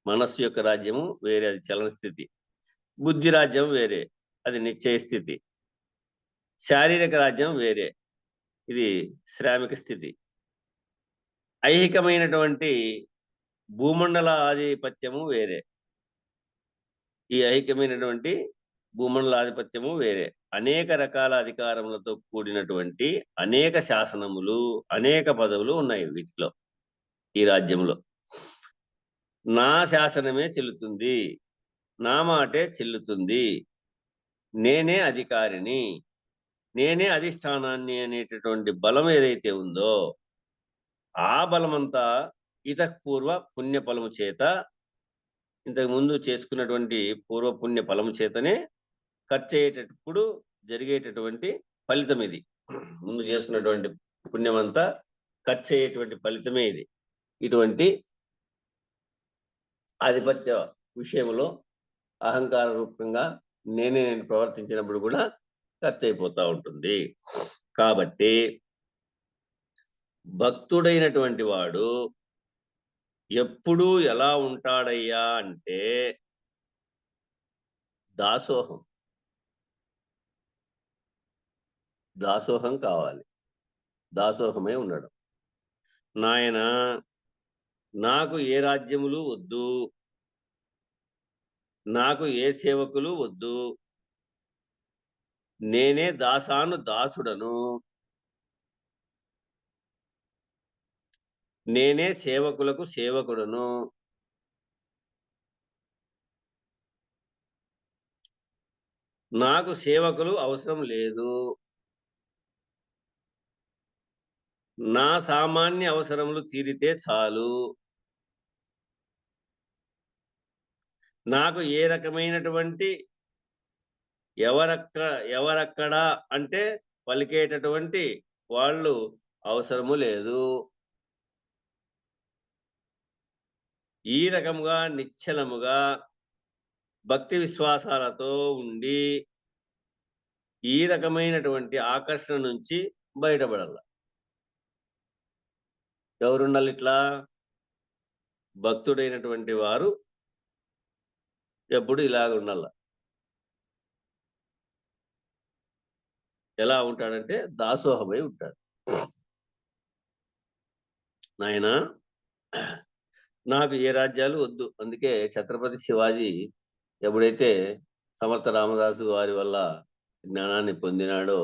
మనస్సు యొక్క రాజ్యము వేరే, అది చలన స్థితి. బుద్ధి రాజ్యం వేరే, అది నిశ్చయ స్థితి. శారీరక రాజ్యం వేరే, ఇది శ్రామిక స్థితి. ఐహికమైనటువంటి భూమండల ఆధిపత్యము వేరే, ఈ ఐహికమైనటువంటి భూమండల ఆధిపత్యము వేరే. అనేక రకాల అధికారములతో కూడినటువంటి అనేక శాసనములు, అనేక పదవులు ఉన్నాయి వీటిలో, ఈ రాజ్యంలో. నా శాసనమే చెల్లుతుంది, నా మాటే చెల్లుతుంది, నేనే అధికారిని, నేనే అధిష్టానాన్ని అనేటటువంటి బలం ఏదైతే ఉందో ఆ బలమంతా ఇతఃపూర్వ పుణ్య ఫలము చేత, ఇంతకు ముందు చేసుకున్నటువంటి పూర్వ పుణ్య ఫలము చేతనే ఖర్చు అయ్యేటప్పుడు జరిగేటటువంటి ఫలితం ఇది. ముందు చేసుకున్నటువంటి పుణ్యమంతా ఖర్చు అయ్యేటువంటి ఫలితమే ఇది. ఇటువంటి ఆధిపత్య విషయంలో అహంకార రూపంగా నేను ప్రవర్తించినప్పుడు కూడా ఖర్చు అయిపోతూ ఉంటుంది. కాబట్టి భక్తుడైనటువంటి వాడు ఎప్పుడూ ఎలా ఉంటాడయ్యా అంటే దాసోహం, దాసోహం కావాలి, దాసోహమే ఉండడం. నాయన నాకు ఏ రాజ్యములు వద్దు, నాకు ఏ సేవకులు వద్దు, నేనే దాసాను దాసుడను, నేనే సేవకులకు సేవకుడను, నాకు సేవకులు అవసరం లేదు, నా సామాన్య అవసరములు తీరితే చాలు, నాకు ఏ రకమైనటువంటి ఎవరక్కడా అంటే పలికేటటువంటి వాళ్ళు అవసరము లేదు. ఈ రకముగా నిశ్చలముగా భక్తి విశ్వాసాలతో ఉండి ఈ రకమైనటువంటి ఆకర్షణ నుంచి బయటపడాల. ఎవరుండాలి ఇట్లా? భక్తుడైనటువంటి వారు ఎప్పుడు ఇలాగ ఉండాల. ఎలా ఉంటాడంటే దాసోహమై ఉంటాడు. నాయన నాకు ఏ రాజ్యాలు వద్దు. అందుకే ఛత్రపతి శివాజీ ఎప్పుడైతే సమర్థ రామదాసు వారి వల్ల జ్ఞానాన్ని పొందినాడో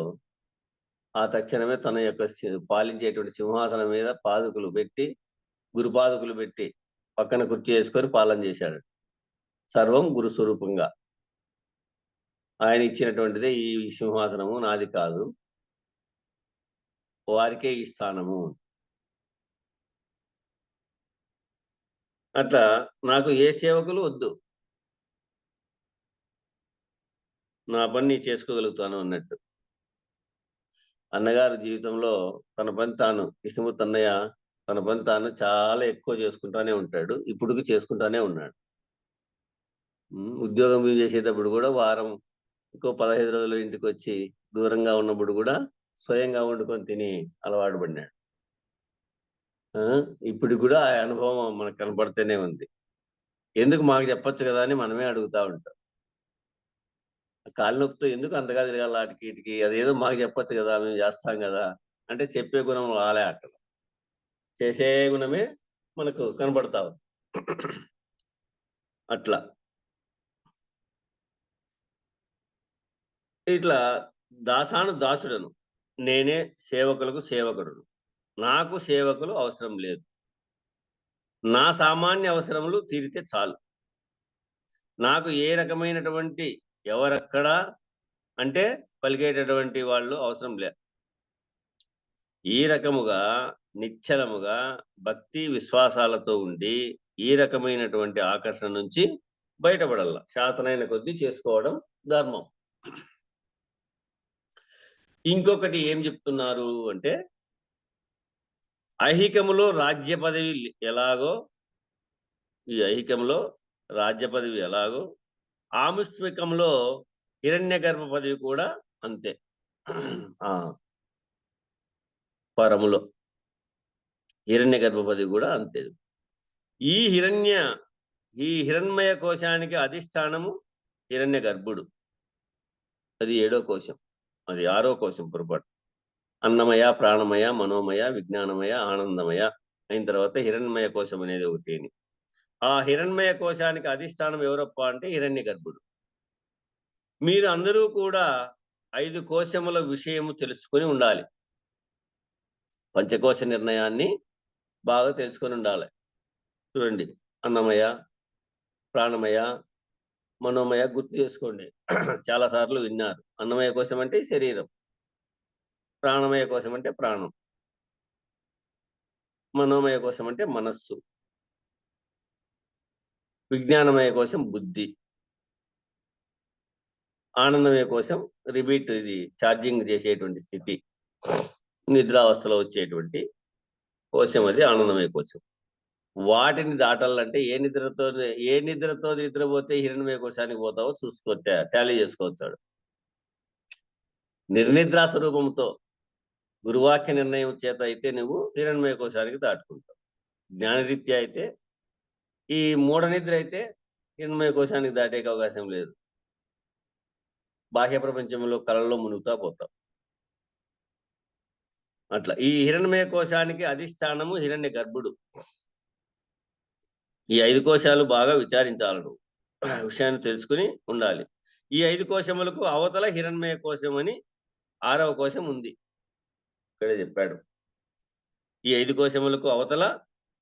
ఆ తక్షణమే తన యొక్క పాలించేటువంటి సింహాసనం మీద పాదుకులు పెట్టి, గురుపాదుకులు పెట్టి పక్కన కుర్చీ వేసుకొని పాలన చేశాడు. సర్వం గురు స్వరూపంగా. ఆయన ఇచ్చినటువంటిదే ఈ సింహాసనము, నాది కాదు, వారికే ఈ స్థానము. అట్లా నాకు ఏ సేవకులు వద్దు, నా పని చేసుకోగలుగుతాను అన్నట్టు. అన్నగారు జీవితంలో తన పని తాను, కృష్ణమూర్తి అన్నయ్య తన పని తాను చాలా ఎక్కువ చేసుకుంటానే ఉంటాడు, ఇప్పుడుకి చేసుకుంటానే ఉన్నాడు. ఉద్యోగం చేసేటప్పుడు కూడా వారం ఇంకో 15 రోజులు ఇంటికి వచ్చి దూరంగా ఉన్నప్పుడు కూడా స్వయంగా వండుకొని తిని అలవాటు పడినాడు. ఇప్పుడు కూడా ఆ అనుభవం మనకు కనపడితేనే ఉంది. ఎందుకు మాకు చెప్పొచ్చు కదా అని మనమే అడుగుతా ఉంటాం. కాలు నొప్పితో ఎందుకు అంతగా తిరగాలి ఆటికి ఇటుకి, అదేదో మాకు చెప్పొచ్చు కదా, మేము చేస్తాం కదా అంటే చెప్పే గుణం రాలే, అక్కడ చేసే గుణమే మనకు కనబడతా ఉంది. అట్లా ఇట్లా దాసాను దాసుడను, నేనే సేవకులకు సేవకుడును, నాకు సేవకులు అవసరం లేదు, నా సామాన్య అవసరములు తీరితే చాలు, నాకు ఏ రకమైనటువంటి ఎవరక్కడా అంటే పలికేటటువంటి వాళ్ళు అవసరం లేదు. ఈ రకముగా నిశ్చలముగా భక్తి విశ్వాసాలతో ఉండి ఈ రకమైనటువంటి ఆకర్షణ నుంచి బయటపడాల. శాతనైన కొద్దీ చేసుకోవడం ధర్మం. ఇంకొకటి ఏం చెప్తున్నారు అంటే, ఐహికములో రాజ్య పదవి ఎలాగో, ఈ ఐహికంలో రాజ్య పదవి ఎలాగో ఆముష్మికంలో హిరణ్య గర్భ పదవి కూడా అంతే. పరములో హిరణ్య గర్భ పదవి కూడా అంతే. ఈ హిరణ్మయ కోశానికి అధిష్టానము హిరణ్య గర్భుడు, అది 7వ కోశం, అది 6వ కోశం పొరపాటు. అన్నమయ, ప్రాణమయ, మనోమయ, విజ్ఞానమయ, ఆనందమయ అయిన తర్వాత హిరణ్మయ కోశం అనేది ఒకటి. ఆ హిరణ్మయ కోశానికి అధిష్టానం ఎవరప్ప అంటే హిరణ్య గర్భుడు. మీరు అందరూ కూడా 5 కోశముల విషయము తెలుసుకొని ఉండాలి. పంచకోశ నిర్ణయాన్ని బాగా తెలుసుకొని ఉండాలి. చూడండి, అన్నమయ, ప్రాణమయ, మనోమయ గుర్తు చేసుకోండి. చాలా సార్లు విన్నారు. అన్నమయ కోశం అంటే శరీరం, ప్రాణమయ కోశం అంటే ప్రాణం, మనోమయ కోశం అంటే మనస్సు, విజ్ఞానమయ కోశం బుద్ధి, ఆనందమయ కోశం రిపీట్, ఇది ఛార్జింగ్ చేసేటువంటి స్థితి, నిద్రావస్థలో వచ్చేటువంటి కోశం, అది ఆనందమయ కోశం. వాటిని దాటాలంటే ఏ నిద్రతో నిద్రపోతే హిరణ్యమయ కోశానికి పోతావో చూసుకో, టాలీ చేసుకోవచ్చాడు. నిర్నిద్రా స్వరూపంతో గురువాక్య నిర్ణయం చేత అయితే నువ్వు హిరణ్యమయ కోశానికి దాటుకుంటావు. జ్ఞానరీత్యా అయితే, ఈ మూఢ నిద్ర అయితే హిరణ్యమయ కోశానికి దాటే అవకాశం లేదు. బాహ్య ప్రపంచంలో కళల్లో మునుగుతా పోతావు. అట్లా ఈ హిరణ్యమయ కోశానికి అధిష్టానము హిరణ్య గర్భుడు. ఈ 5 కోశాలు బాగా విచారించాలి, నువ్వు విషయాన్ని తెలుసుకుని ఉండాలి. ఈ 5 కోశములకు అవతల హిరణ్యమయ కోశం అని 6వ కోశం ఉంది, ఇక్కడే చెప్పాడు. ఈ 5 కోశములకు అవతల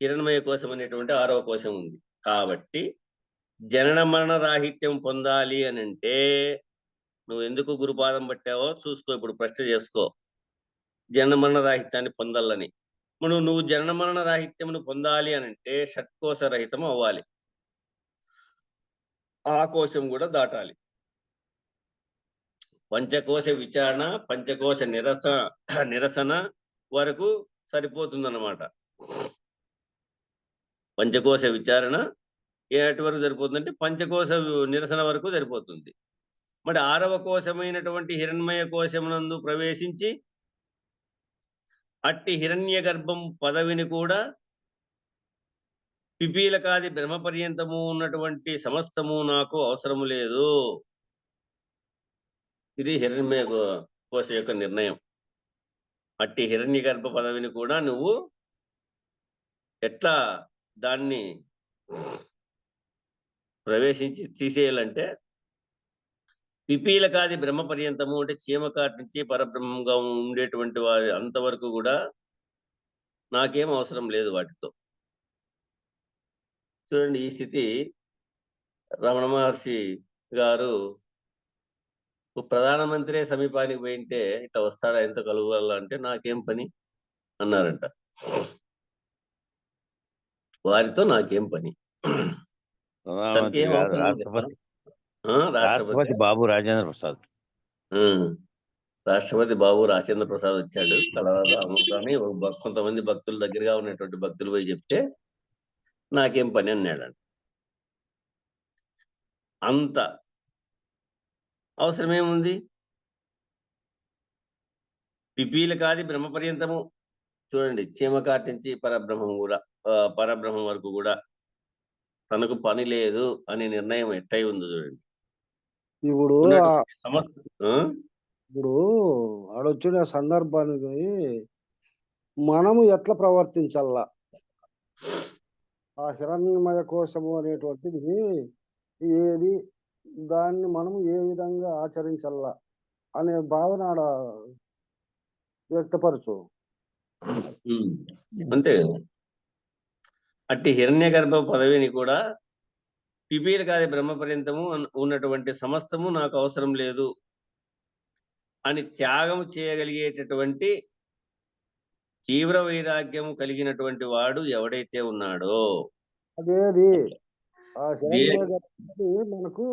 హిరణ్యమయ కోశం అనేటువంటి 6వ కోశం ఉంది. కాబట్టి జనన మరణ రాహిత్యం పొందాలి అని అంటే నువ్వు ఎందుకు గురుపాదం పట్టావో చూసుకో. ఇప్పుడు ప్రశ్న చేసుకో, జనన మరణ రాహిత్యాన్ని పొందాలని. నువ్వు జనన మరణ రాహిత్యమును పొందాలి అని అంటే షట్కోశ రహితం అవ్వాలి, ఆ కోశం కూడా దాటాలి. పంచకోశ విచారణ, పంచకోశ నిరసన వరకు సరిపోతుందన్నమాట. పంచకోశ విచారణ ఏటి వరకు సరిపోతుందంటే పంచకోశ నిరసన వరకు సరిపోతుంది. మరి 6వ కోశమైనటువంటి హిరణ్మయ కోశమునందు ప్రవేశించి అట్టి హిరణ్య గర్భం పదవిని కూడా పిపీలకాది బ్రహ్మ పర్యంతము ఉన్నటువంటి సమస్తము నాకు అవసరము లేదు. ఇది హిరణ్యమయ కోశ యొక్క నిర్ణయం. అట్టి హిరణ్య గర్భ పదవిని కూడా నువ్వు ఎట్లా దాన్ని ప్రవేశించి తీసేయాలంటే పిపీలకాది బ్రహ్మ పర్యంతము అంటే చీమకాటి నుంచి పరబ్రహ్మంగా ఉండేటువంటి వారి అంతవరకు కూడా నాకేం అవసరం లేదు వాటితో. చూడండి, ఈ స్థితి రమణ మహర్షి గారు ప్రధానమంత్రి సమీపానికి పోయింటే ఇట్లా వస్తాడా, ఎంత కలుగువాలంటే నాకేం పని అన్నారంట. వారితో నాకేం పని, తనకి ఏం అవసరం లేదు. రాష్ట్రపతి బాబు రాజేంద్ర ప్రసాద్, రాష్ట్రపతి బాబు రాజేంద్ర ప్రసాద్ వచ్చాడు కలవని కొంతమంది భక్తుల దగ్గరగా ఉన్నటువంటి భక్తులు పోయి చెప్తే నాకేం పని అన్నాడంట. అంత అవసరమేముంది? పిపీలకాది బ్రహ్మ పర్యంతము చూడండి, చీమకాటి నుంచి పరబ్రహ్మం వరకు కూడా తనకు పని లేదు అనే నిర్ణయం ఎట్టై ఉంది చూడండి. ఇప్పుడు ఆడొచ్చిన సందర్భానికి మనము ఎట్లా ప్రవర్తించాలా, ఆ హిరణ్యమయ కోశము అనేటువంటిది ఏది, దాన్ని మనము ఏ విధంగా ఆచరించాలా అనే భావన ఆడ వ్యక్తపరచు. అంతే కదా. అట్టి హిరణ్య గర్భ పదవిని కూడా పిపీలకాది బ్రహ్మ పర్యంతము ఉన్నటువంటి సమస్తము నాకు అవసరం లేదు అని త్యాగం చేయగలిగేటటువంటి తీవ్ర వైరాగ్యము కలిగినటువంటి వాడు ఎవడైతే ఉన్నాడో, అదేది మనకు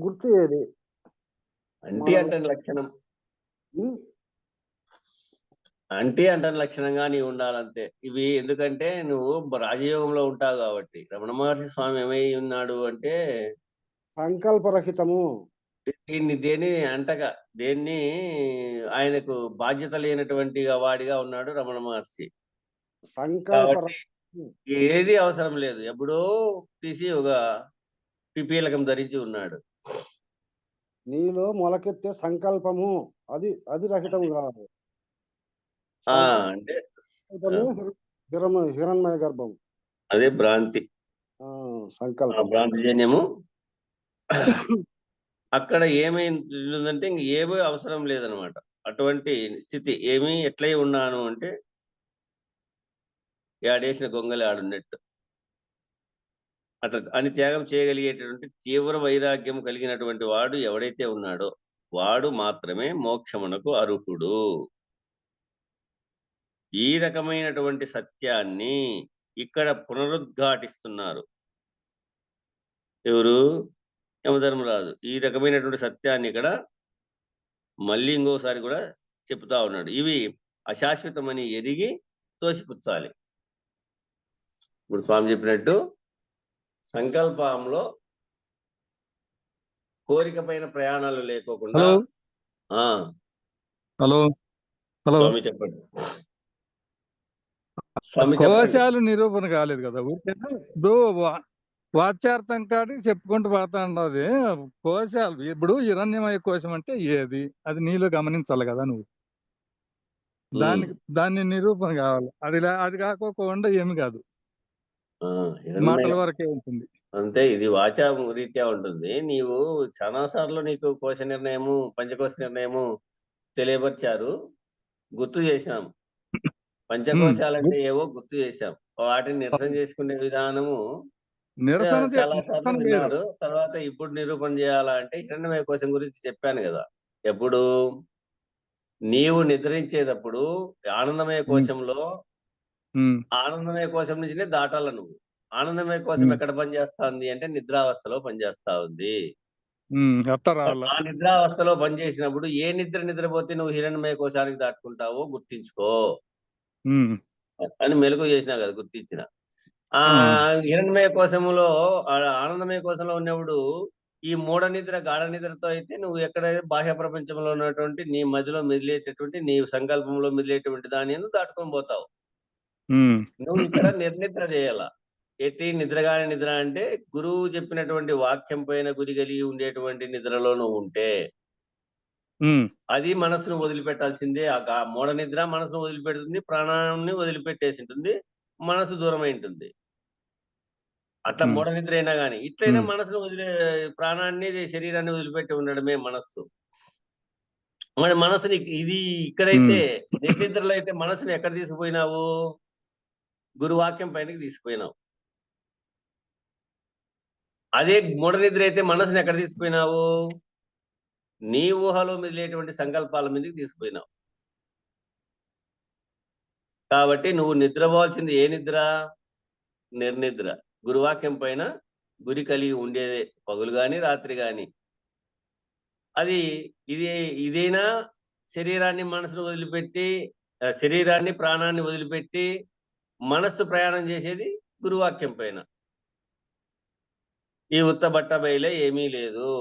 గుర్తు ఏది అంటే లక్షణం, అంటని లక్షణంగా నీవు ఉండాలంతే. ఇవి ఎందుకంటే నువ్వు రాజయోగంలో ఉంటావు కాబట్టి. రమణ మహర్షి స్వామి ఏమై ఉన్నాడు అంటే సంకల్పరహితము, దేన్ని ఆయనకు బాధ్యత లేనటువంటి వాడిగా ఉన్నాడు రమణ మహర్షి. ఏది అవసరం లేదు, ఎప్పుడో తీసి ఒక పిపీలకం ధరించి ఉన్నాడు. నీలో మొలకెత్తే సంకల్పము అది రహితం కాదు. అంటే హిరణ్మయ గర్భం, అదే భ్రాంతి, సంకల్పం, భ్రాంతిజన్యము. అక్కడ ఏమైందంటే ఇంక ఏమీ అవసరం లేదనమాట. అటువంటి స్థితి ఏమీ ఎట్లయి ఉన్నాను అంటే ఆడేసిన గొంగలి ఆడున్నట్టు. అట్లా అని త్యాగం చేయగలిగేటటువంటి తీవ్ర వైరాగ్యం కలిగినటువంటి వాడు ఎవడైతే ఉన్నాడో వాడు మాత్రమే మోక్షమునకు అర్హుడు. ఈ రకమైనటువంటి సత్యాన్ని ఇక్కడ పునరుద్ఘాటిస్తున్నారు ఎవరు? యమధర్మరాజు. ఈ రకమైనటువంటి సత్యాన్ని ఇక్కడ మళ్ళీ ఇంకోసారి కూడా చెప్తా ఉన్నాడు. ఇవి అశాశ్వతమని ఎరిగి తోసిపుచ్చాలి. ఇప్పుడు స్వామి చెప్పినట్టు సంకల్పంలో కోరిక పైన ప్రయాణాలు లేకోకుండా. హలో హలో స్వామి చెప్పండి. స్వామి కోశాలు నిరూపణ కాలేదు కదా. ఇప్పుడు వాచ్యార్థం కాడి చెప్పుకుంటూ పోతా ఉండదు. కోశాలు ఇప్పుడు హిరణ్యమయ కోశం అంటే ఏది, అది నీలో గమనించాలి కదా నువ్వు. దాన్ని నిరూపణ కావాలి. అది కాకోకుండా ఏమి కాదు, మాటల వరకే ఉంటుంది. అంతే. ఇది వాచా రీత్యా ఉంటుంది. నీవు చాలా సార్లు నీకు కోశ నిర్ణయము, పంచకోశ నిర్ణయము తెలియపరిచారు, గుర్తు చేశాం. పంచకోశాలంటే ఏవో గుర్తు చేశాం. వాటిని నిరసన చేసుకునే విధానము చాలా సార్లు విన్నారు. తర్వాత ఇప్పుడు నిరూపణ చేయాలంటే హిరణ్యమయ కోశం గురించి చెప్పాను కదా. ఎప్పుడు నీవు నిద్రించేటప్పుడు ఆనందమయ కోశంలో, ఆనందమయ కోశం నుంచినే దాటాల నువ్వు. ఆనందమయ కోశం ఎక్కడ పనిచేస్తుంది అంటే నిద్రావస్థలో పనిచేస్తా ఉంది. ఆ నిద్రావస్థలో పనిచేసినప్పుడు ఏ నిద్రపోతే నువ్వు హిరణ్యమయ కోశానికి దాటుకుంటావో గుర్తించుకో అని మెలకు చేసినా కదా, గుర్తించిన. ఆ హిరణ్యమయ కోశంలో, ఆనందమయ కోశంలో ఉన్నప్పుడు ఈ మూఢ నిద్ర, గాఢ నిద్రతో అయితే నువ్వు ఎక్కడైతే బాహ్య ప్రపంచంలో ఉన్నటువంటి నీ మధ్యలో మెదిలేటటువంటి నీ సంకల్పంలో మెదిలేటువంటి దాని ఎందుకు దాటుకొని పోతావు. నువ్వు ఇక్కడ నిర్నిద్ర చేయాల. ఎట్టి నిద్రగాని నిద్ర అంటే గురువు చెప్పినటువంటి వాక్యం పైన గురి కలిగి ఉండేటువంటి నిద్రలో నువ్వు ఉంటే అది మనసును వదిలిపెట్టాల్సిందే. ఆ మూఢ నిద్ర మనసును వదిలిపెడుతుంది, ప్రాణాన్ని వదిలిపెట్టేసి ఉంటుంది, మనసు దూరమై ఉంటుంది. అట్లా మూఢ నిద్ర అయినా గానీ ఇట్లయినా మనసును ప్రాణాన్ని, శరీరాన్ని వదిలిపెట్టి ఉండడమే మనస్సు. మరి మనసుని ఇది ఇక్కడైతే నిర్నిద్రలో అయితే మనసుని ఎక్కడ తీసుకుపోయినావు? గురువాక్యం పైనకి తీసుకుపోయినావు. అదే మూఢ నిద్ర అయితే మనసుని ఎక్కడ తీసుకుపోయినావు? నీ ఊహలో మిగిలేటువంటి సంకల్పాల మీదకి తీసుకుపోయినావు. కాబట్టి నువ్వు నిద్రపోవాల్సింది ఏ నిద్ర? నిర్నిద్ర. గురువాక్యం పైన గురి కలిగి ఉండేదే, పగులు గాని రాత్రి గాని. అది ఇదేనా శరీరాన్ని, మనసును వదిలిపెట్టి, శరీరాన్ని, ప్రాణాన్ని వదిలిపెట్టి మనస్సు ప్రయాణం చేసేది గురువాక్యం పైన. ఈ ఉత్త బట్ట బయలే ఏమీ లేదు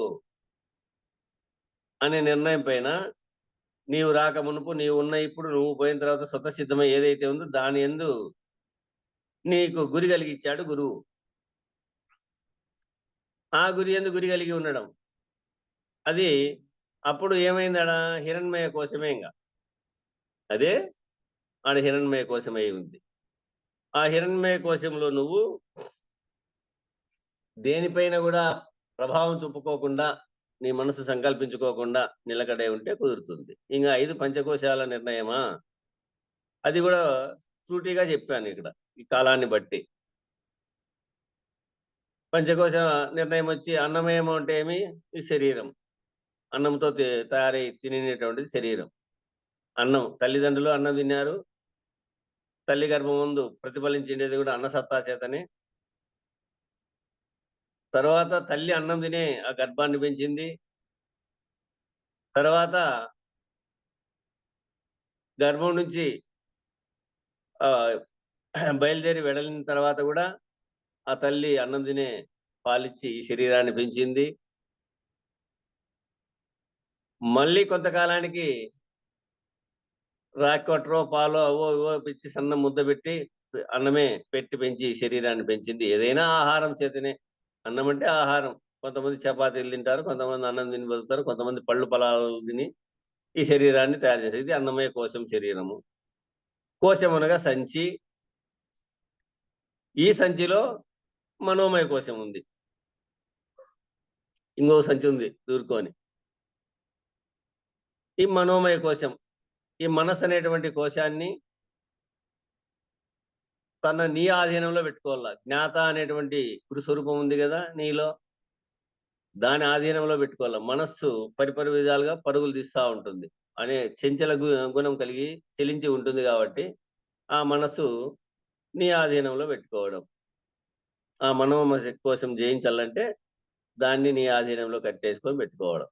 అనే నిర్ణయం పైన నీవు రాక మునుపు, నీవు ఉన్న ఇప్పుడు, నువ్వు పోయిన తర్వాత స్వతసిద్ధమై ఏదైతే ఉందో దాని యందు నీకు గురి కలిగిచ్చాడు గురువు. ఆ గురి యందు గురి కలిగి ఉండడం, అది అప్పుడు ఏమైందాడా? హిరణ్మయ కోశమే. ఇంకా అదే ఆడ హిరణ్మయ కోశమై ఉంది. ఆ హిరణ్మయ కోశంలో నువ్వు దేనిపైన కూడా ప్రభావం చూపుకోకుండా, నీ మనసు సంకల్పించుకోకుండా నిలకడే ఉంటే కుదురుతుంది. ఇంకా 5 పంచకోశాల నిర్ణయమా, అది కూడా సూటిగా చెప్పాను ఇక్కడ ఈ కాలాన్ని బట్టి. పంచకోశ నిర్ణయం వచ్చి అన్నమయం అంటే ఏమి? ఈ శరీరం. అన్నంతో తయారై తినేటువంటిది శరీరం. అన్నం, తల్లిదండ్రులు అన్నం తిన్నారు. తల్లి గర్భం ముందు ప్రతిఫలించేది కూడా అన్నసత్తా చేతనే. తర్వాత తల్లి అన్నం తినే ఆ గర్భాన్ని పెంచింది. తర్వాత గర్భం నుంచి బయలుదేరి వెడలిన తర్వాత కూడా ఆ తల్లి అన్నం తినే పాలిచ్చి ఈ శరీరాన్ని పెంచింది. మళ్ళీ కొంతకాలానికి రాకొట్రో పాలో అవో ఇవో పిచ్చి సన్న ముద్ద పెట్టి అన్నమే పెట్టి పెంచి ఈ శరీరాన్ని పెంచింది. ఏదైనా ఆహారం చేతనే. అన్నం అంటే ఆహారం. కొంతమంది చపాతీలు తింటారు, కొంతమంది అన్నం తిని బతుకుతారు, కొంతమంది పళ్ళు పొలాలు తిని ఈ శరీరాన్ని తయారు చేసేది. ఇది అన్నమయ కోశం శరీరము. కోశం అనగా సంచి. ఈ సంచిలో మనోమయ కోశం ఉంది, ఇంకో సంచి ఉంది దూరుకొని. ఈ మనోమయ కోశం, ఈ మనస్సు అనేటువంటి కోశాన్ని నీ ఆధీనంలో పెట్టుకోవాలా. జ్ఞాత అనేటువంటి గురు స్వరూపం ఉంది కదా నీలో, దాని ఆధీనంలో పెట్టుకోవాలా. మనస్సు పరిపరి విధాలుగా పరుగులు తీస్తూ ఉంటుంది అనే చంచల గుణం కలిగి చెలించి ఉంటుంది కాబట్టి ఆ మనస్సు నీ ఆధీనంలో పెట్టుకోవడం. ఆ మనోమన కోసం జయించాలంటే దాన్ని నీ ఆధీనంలో కట్టేసుకొని పెట్టుకోవడం.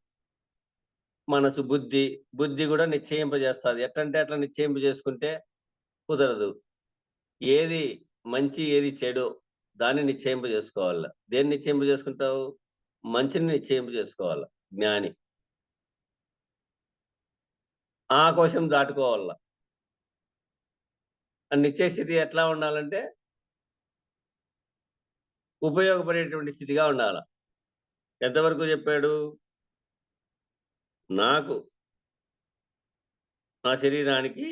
మనసు బుద్ధి కూడా నిశ్చయింపజేస్తుంది. ఎట్లంటే అట్లా నిశ్చయింపజేసుకుంటే కుదరదు. ఏది మంచి ఏది చెడు దాన్ని నిశ్చయింపజేసుకోవాలా. దేన్ని నిశ్చయింపజేసుకుంటావు? మంచిని నిశ్చయింపజేసుకోవాలా జ్ఞాని. ఆ కోసం దాటుకోవాలా. నిశ్చయ స్థితి ఎట్లా ఉండాలంటే ఉపయోగపడేటువంటి స్థితిగా ఉండాల. ఎంతవరకు చెప్పాడు? నాకు నా శరీరానికి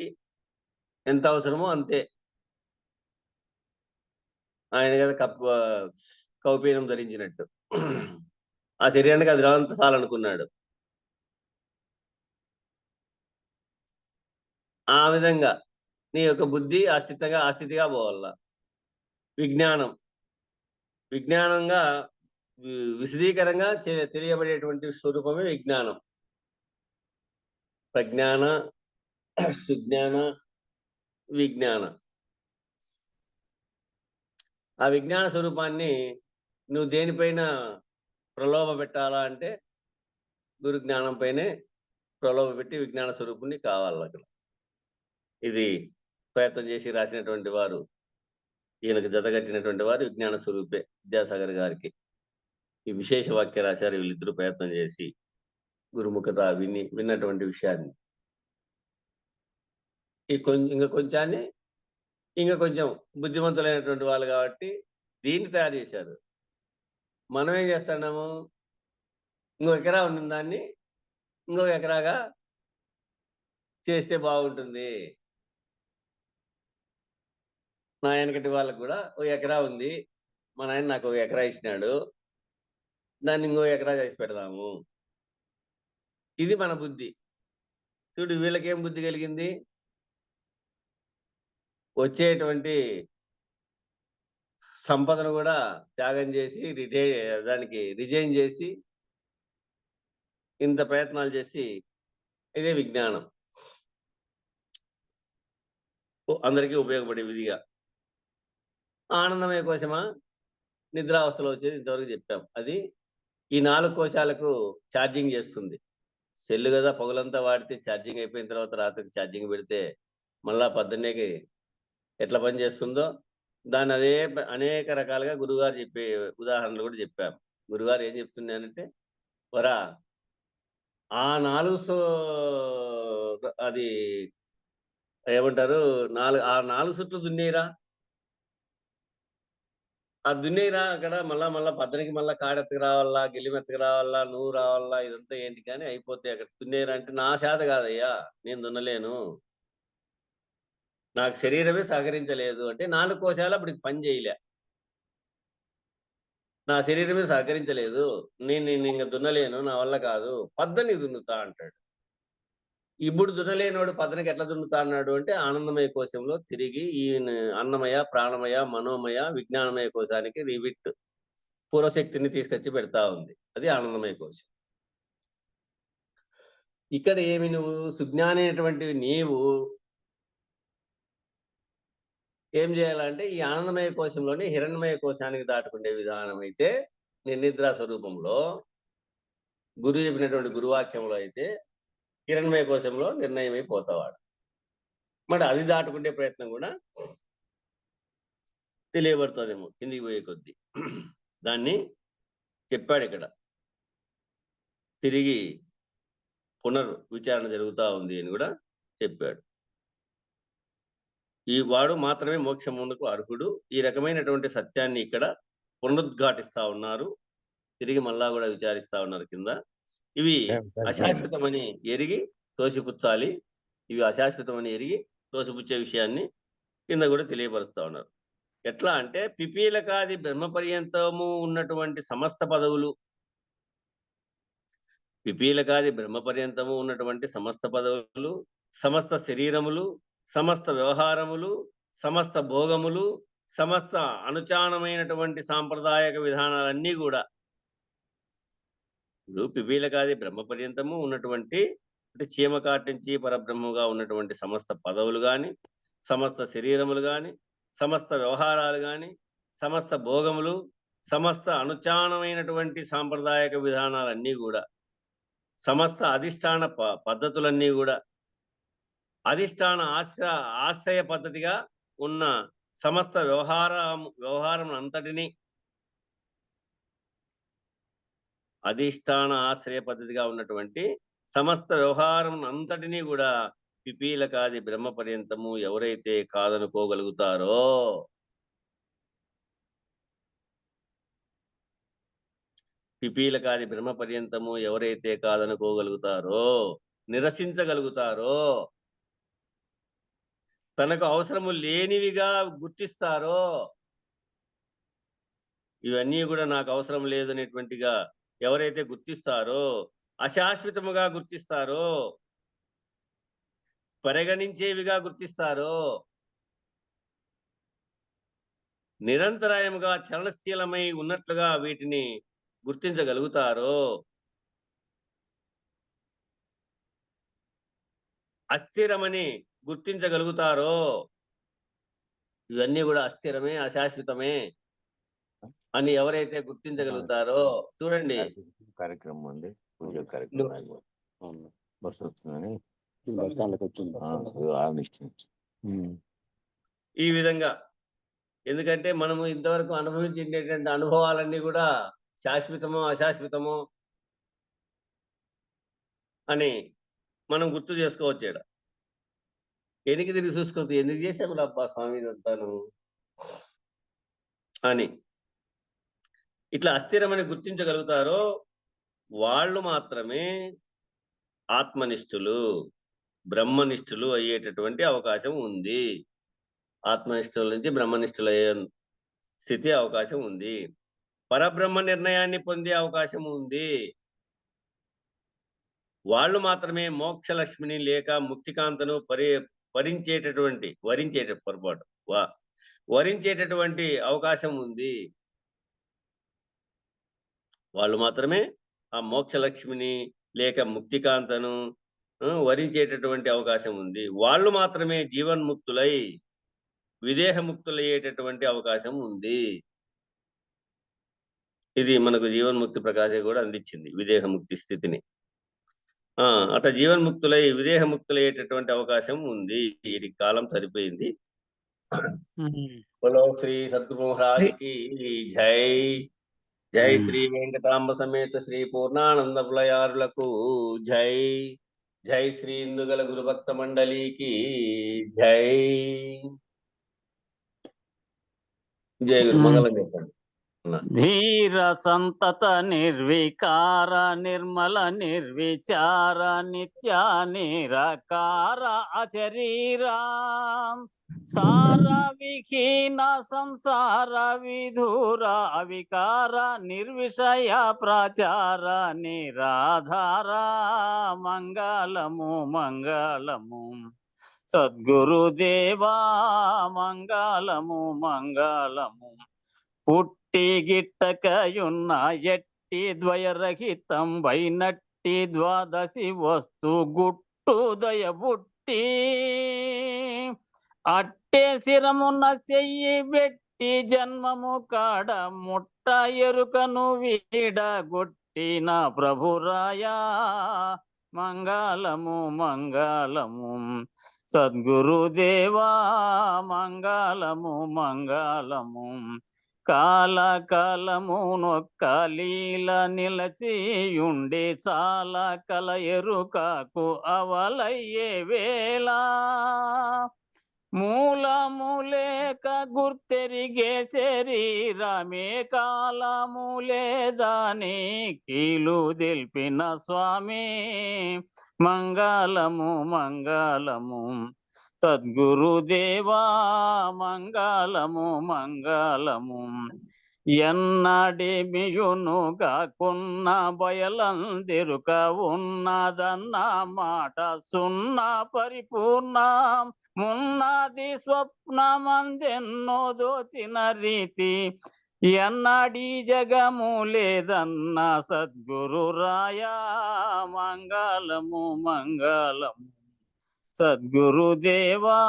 ఎంత అవసరమో అంతే. ఆయన కదా కౌపీనం ధరించినట్టు ఆ శరీరానికి అది రాంత చాలనుకున్నాడు. ఆ విధంగా నీ యొక్క బుద్ధి ఆస్థితిగా పోవాల. విజ్ఞానంగా విశదీకరంగా తెలియబడేటువంటి స్వరూపమే విజ్ఞానం. ప్రజ్ఞాన, సుజ్ఞాన, విజ్ఞాన. ఆ విజ్ఞాన స్వరూపాన్ని నువ్వు దేనిపైన ప్రలోభ పెట్టాలా అంటే గురు జ్ఞానం పైనే ప్రలోభ పెట్టి విజ్ఞాన స్వరూపుని కావాలి. అక్కడ ఇది ప్రయత్నం చేసి రాసినటువంటి వారు, ఈయనకు జతగట్టినటువంటి వారు విజ్ఞాన స్వరూపే విద్యాసాగర్ గారికి ఈ విశేష వాక్య రాశారు. వీళ్ళిద్దరూ ప్రయత్నం చేసి గురుముఖత విన్నటువంటి విషయాన్ని ఇంకా కొంచెం బుద్ధిమంతులైనటువంటి వాళ్ళు కాబట్టి దీన్ని తయారు చేశారు. మనం ఏం చేస్తున్నాము? ఇంకో ఎకరా ఉన్న దాన్ని ఇంకో ఎకరాగా చేస్తే బాగుంటుంది. నా వెనకటి వాళ్ళకు కూడా ఓ ఎకరా ఉంది, మా నాయన నాకు ఒక ఎకరా ఇచ్చినాడు, దాన్ని ఇంకో ఎకరా చేసి పెడదాము. ఇది మన బుద్ధి. చూడు, వీళ్ళకేం బుద్ధి కలిగింది? వచ్చేటువంటి సంపదను కూడా త్యాగం చేసి దానికి రిజైన్ చేసి ఇంత ప్రయత్నాలు చేసి, ఇదే విజ్ఞానం అందరికీ ఉపయోగపడే విధిగా. ఆనందమయ కోశమా నిద్రావస్థలో వచ్చేది ఇంతవరకు చెప్పాం. అది ఈ 4 కోశాలకు ఛార్జింగ్ చేస్తుంది. సెల్లు కదా, పగులంతా వాడితే ఛార్జింగ్ అయిపోయిన తర్వాత రాత్రికి ఛార్జింగ్ పెడితే మళ్ళా పొద్దున్నేకి ఎట్లా పని చేస్తుందో దాన్ని అదే అనేక రకాలుగా గురుగారు చెప్పే ఉదాహరణలు కూడా చెప్పాం. గురుగారు ఏం చెప్తున్నానంటే, వరా ఆ 4 అది ఏమంటారు, 4 సుట్లు దున్నేరా, ఆ దున్నేరా అక్కడ మళ్ళా పద్దనికి మళ్ళా కాడెత్తుకు రావాలా, గిల్లిమెత్తకు రావాలా, నువ్వు రావాలా, ఇదంతా ఏంటి కానీ అయిపోతే అక్కడ దున్నేరా అంటే నా చేత కాదయ్యా, నేను దున్నలేను, నాకు శరీరమే సహకరించలేదు అంటే 4 కోశాలు అప్పటికి పని చేయలే. నా శరీరమే సహకరించలేదు, నేను ఇంకా దున్నలేను, నా వల్ల కాదు, పద్దని దున్నుతా అంటాడు. ఇప్పుడు దున్నలేనోడు పద్దనికి ఎట్లా దున్నుతా అన్నాడు అంటే ఆనందమయ కోశంలో తిరిగి ఈ అన్నమయ, ప్రాణమయ, మనోమయ, విజ్ఞానమయ కోశానికి రివిట్ పూర్వశక్తిని తీసుకొచ్చి పెడతా ఉంది. అది ఆనందమయ కోశం. ఇక్కడ ఏమి, నువ్వు సుజ్ఞాని అయినటువంటి నీవు ఏం చేయాలంటే ఈ ఆనందమయ కోశంలోని హిరణ్యమయ కోశానికి దాటుకునే విధానం అయితే నిద్రా స్వరూపంలో గురువు చెప్పినటువంటి గురువాక్యంలో అయితే హిరణ్యమయ కోశంలో నిర్ణయమైపోతావాడు. మరి అది దాటుకుంటే ప్రయత్నం కూడా తెలియబడుతుందేమో కిందికి పోయే కొద్దీ. దాన్ని చెప్పాడు ఇక్కడ. తిరిగి పునర్విచారణ జరుగుతూ ఉంది అని కూడా చెప్పాడు. ఈ వాడు మాత్రమే మోక్షమునకు అర్హుడు. ఈ రకమైనటువంటి సత్యాన్ని ఇక్కడ పునరుద్ఘాటిస్తా ఉన్నారు. తిరిగి మళ్ళా కూడా విచారిస్తా ఉన్నారు కింద. ఇవి అశాశ్వతమని ఎరిగి తోసిపుచ్చాలి. ఇవి అశాశ్వతమని ఎరిగి తోసిపుచ్చే విషయాన్ని కింద కూడా తెలియపరుస్తా ఉన్నారు. ఎట్లా అంటే పిపీలకాది బ్రహ్మ పర్యంతము ఉన్నటువంటి సమస్త పదవులు, పిపీలకాది బ్రహ్మ పర్యంతము ఉన్నటువంటి సమస్త పదవులు, సమస్త శరీరములు, సమస్త వ్యవహారములు, సమస్త భోగములు, సమస్త అనుచానమైనటువంటి సాంప్రదాయక విధానాలన్నీ కూడా ఇప్పుడు పిపీలకాది బ్రహ్మ పర్యంతము ఉన్నటువంటి అంటే చీమకాటి నుంచి పరబ్రహ్మగా ఉన్నటువంటి సమస్త పదవులు కానీ, సమస్త శరీరములు కానీ, సమస్త వ్యవహారాలు కానీ, సమస్త భోగములు, సమస్త అనుచానమైనటువంటి సాంప్రదాయక విధానాలన్నీ కూడా, సమస్త అధిష్టాన పద్ధతులన్నీ కూడా, అధిష్టాన ఆశ్రయ పద్ధతిగా ఉన్న సమస్త వ్యవహారం అంతటిని అధిష్టాన ఆశ్రయ పద్ధతిగా ఉన్నటువంటి సమస్త వ్యవహారం అంతటినీ కూడా పిపీలకాది బ్రహ్మ పర్యంతము ఎవరైతే కాదనుకోగలుగుతారో, పిపీలకాది బ్రహ్మ పర్యంతము ఎవరైతే కాదనుకోగలుగుతారో, నిరసించగలుగుతారో, తనకు అవసరము లేనివిగా గుర్తిస్తారో, ఇవన్నీ కూడా నాకు అవసరం లేదనేటువంటిగా ఎవరైతే గుర్తిస్తారో, అశాశ్వతముగా గుర్తిస్తారో, పరిగణించేవిగా గుర్తిస్తారో, నిరంతరాయముగా చలనశీలమై ఉన్నట్లుగా వీటిని గుర్తించగలుగుతారో, అస్థిరమని గుర్తించగలుగుతారో, ఇవన్నీ కూడా అస్థిరమే, అశాశ్వతమే అని ఎవరైతే గుర్తించగలుగుతారో, చూడండి కార్యక్రమం ఉంది, పూజ కార్యక్రమం బస్సు వస్తుందని ఈ విధంగా. ఎందుకంటే మనము ఇంతవరకు అనుభవించేటటువంటి అనుభవాలన్నీ కూడా శాశ్వతమో అశాశ్వతమో అని మనం గుర్తు చేసుకోవచ్చు. ఎనికి తిరిగి చూసుకోవచ్చు, ఎందుకు చేసాము అబ్బా స్వామి అంతాను అని. ఇట్లా అస్థిరమని గుర్తించగలుగుతారో వాళ్ళు మాత్రమే ఆత్మనిష్ఠులు, బ్రహ్మనిష్ఠులు అయ్యేటటువంటి అవకాశం ఉంది. ఆత్మనిష్ఠుల నుంచి బ్రహ్మనిష్ఠులు అయ్యే స్థితి అవకాశం ఉంది. పరబ్రహ్మ నిర్ణయాన్ని పొందే అవకాశం ఉంది. వాళ్ళు మాత్రమే మోక్షలక్ష్మిని లేక ముక్తికాంతను వరించేటటువంటి అవకాశం ఉంది. వాళ్ళు మాత్రమే ఆ మోక్షలక్ష్మిని లేక ముక్తికాంతను వరించేటటువంటి అవకాశం ఉంది. వాళ్ళు మాత్రమే జీవన్ముక్తులై విదేహముక్తులయ్యేటటువంటి అవకాశం ఉంది. ఇది మనకు జీవన్ముక్తి ప్రకాశం కూడా అందించింది, విదేహముక్తి స్థితిని. అట్లా జీవన్ముక్తులై విదేహముక్తులయ్యేటటువంటి అవకాశం ఉంది. వీటికి కాలం సరిపోయింది. బలో శ్రీ సద్గురు మహారాజుకి జై. జై శ్రీ వెంకటాంబ సమేత శ్రీ పూర్ణానంద పులయారులకు జై. జై శ్రీ ఇందుగల గురుభక్త మండలికి జై. జై గురు. మంగళం చెప్పండి. ధీర సంతత నిర్వికార నిర్మల నిర్విచార నిత్య నిరకార అచరీరా సార విహీన సంసార విధూర అవికార నిర్విషయ ప్రచార నిరాధార మంగళము మంగళము సద్గురుదేవా మంగళము మంగళము. పుట్టి గిట్టకయున్న ఎట్టి ద్వయరహితం వైనట్టి ద్వాదశి వస్తు గుట్టు దయబుట్టి అట్టే శిరమున చెయ్యి పెట్టి జన్మము కాడ ముట్ట ఎరుకను వీడగొట్టిన ప్రభురాయా మంగళము మంగళము సద్గురుదేవా మంగళము మంగళము. కాలకాలము నొక్క లీల నిలచియుండి చాలా కల ఎరుకకు అవలయ్యే వేళ మూలము లేక గుర్తెరిగే శరీరమే కాలము లేదని కీలు తెలిపిన స్వామి మంగళము మంగళము సద్గురుదేవా మంగళము మంగళము. ఎన్నడేమియునుగా కున్న బయలందెరుక ఉన్నదన్న మాట సున్నా పరిపూర్ణ మున్నది స్వప్నమందెన్నో దోచిన రీతి ఎన్నడి జగము లేదన్న సద్గురు రాయా మంగళము మంగళము సద్గురుదేవా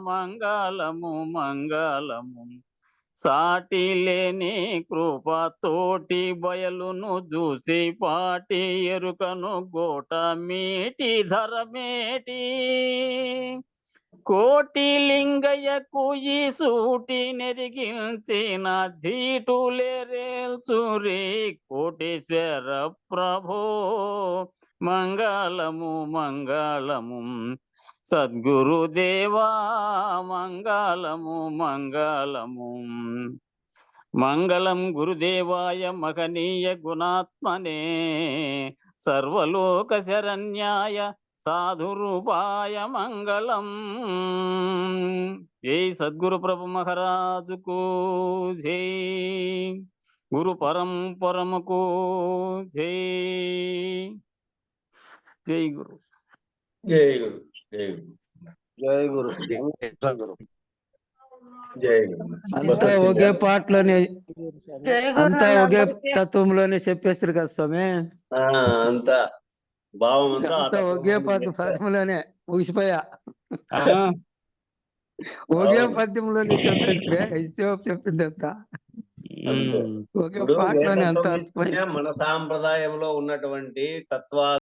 మంగళము మంగళము సాటి లేని కృపతోటి బయలును చూసి పాటి ఎరుకను గోట మీటి ధరమేటి కోటి లింగయ్యకు ఈ సూటి నెరిగించిన ధీటులేరేల్సురి కోటేశ్వర ప్రభో మంగళము మంగళము సద్గురుదేవా మంగళము మంగళము మంగళం గురుదేవాయ మహనీయ గుణాత్మనే సర్వలోక శరణ్యాయ సాధురూపాయ మంగళం. జై సద్గురు ప్రభు మహారాజుకు జై, గురు పరంపరముకు జై. జై గురు. జై గురు. జై గురు. జై గురు. జై గురు. జై గురు. అంతా ఒకే పాటలోనే, అంతా ఒకే తత్వంలోనే చెప్పేస్తారు కదా స్వామి. అంతా భావం అంతా అంతా ఒకే పద్యంలోనే ముగిసిపోయా. ఒకే పద్యంలోనే చెప్పేస్తే చెప్పింది అంతా ఒకే పాటలోనే అంతా మన సాంప్రదాయంలో ఉన్నటువంటి తత్వ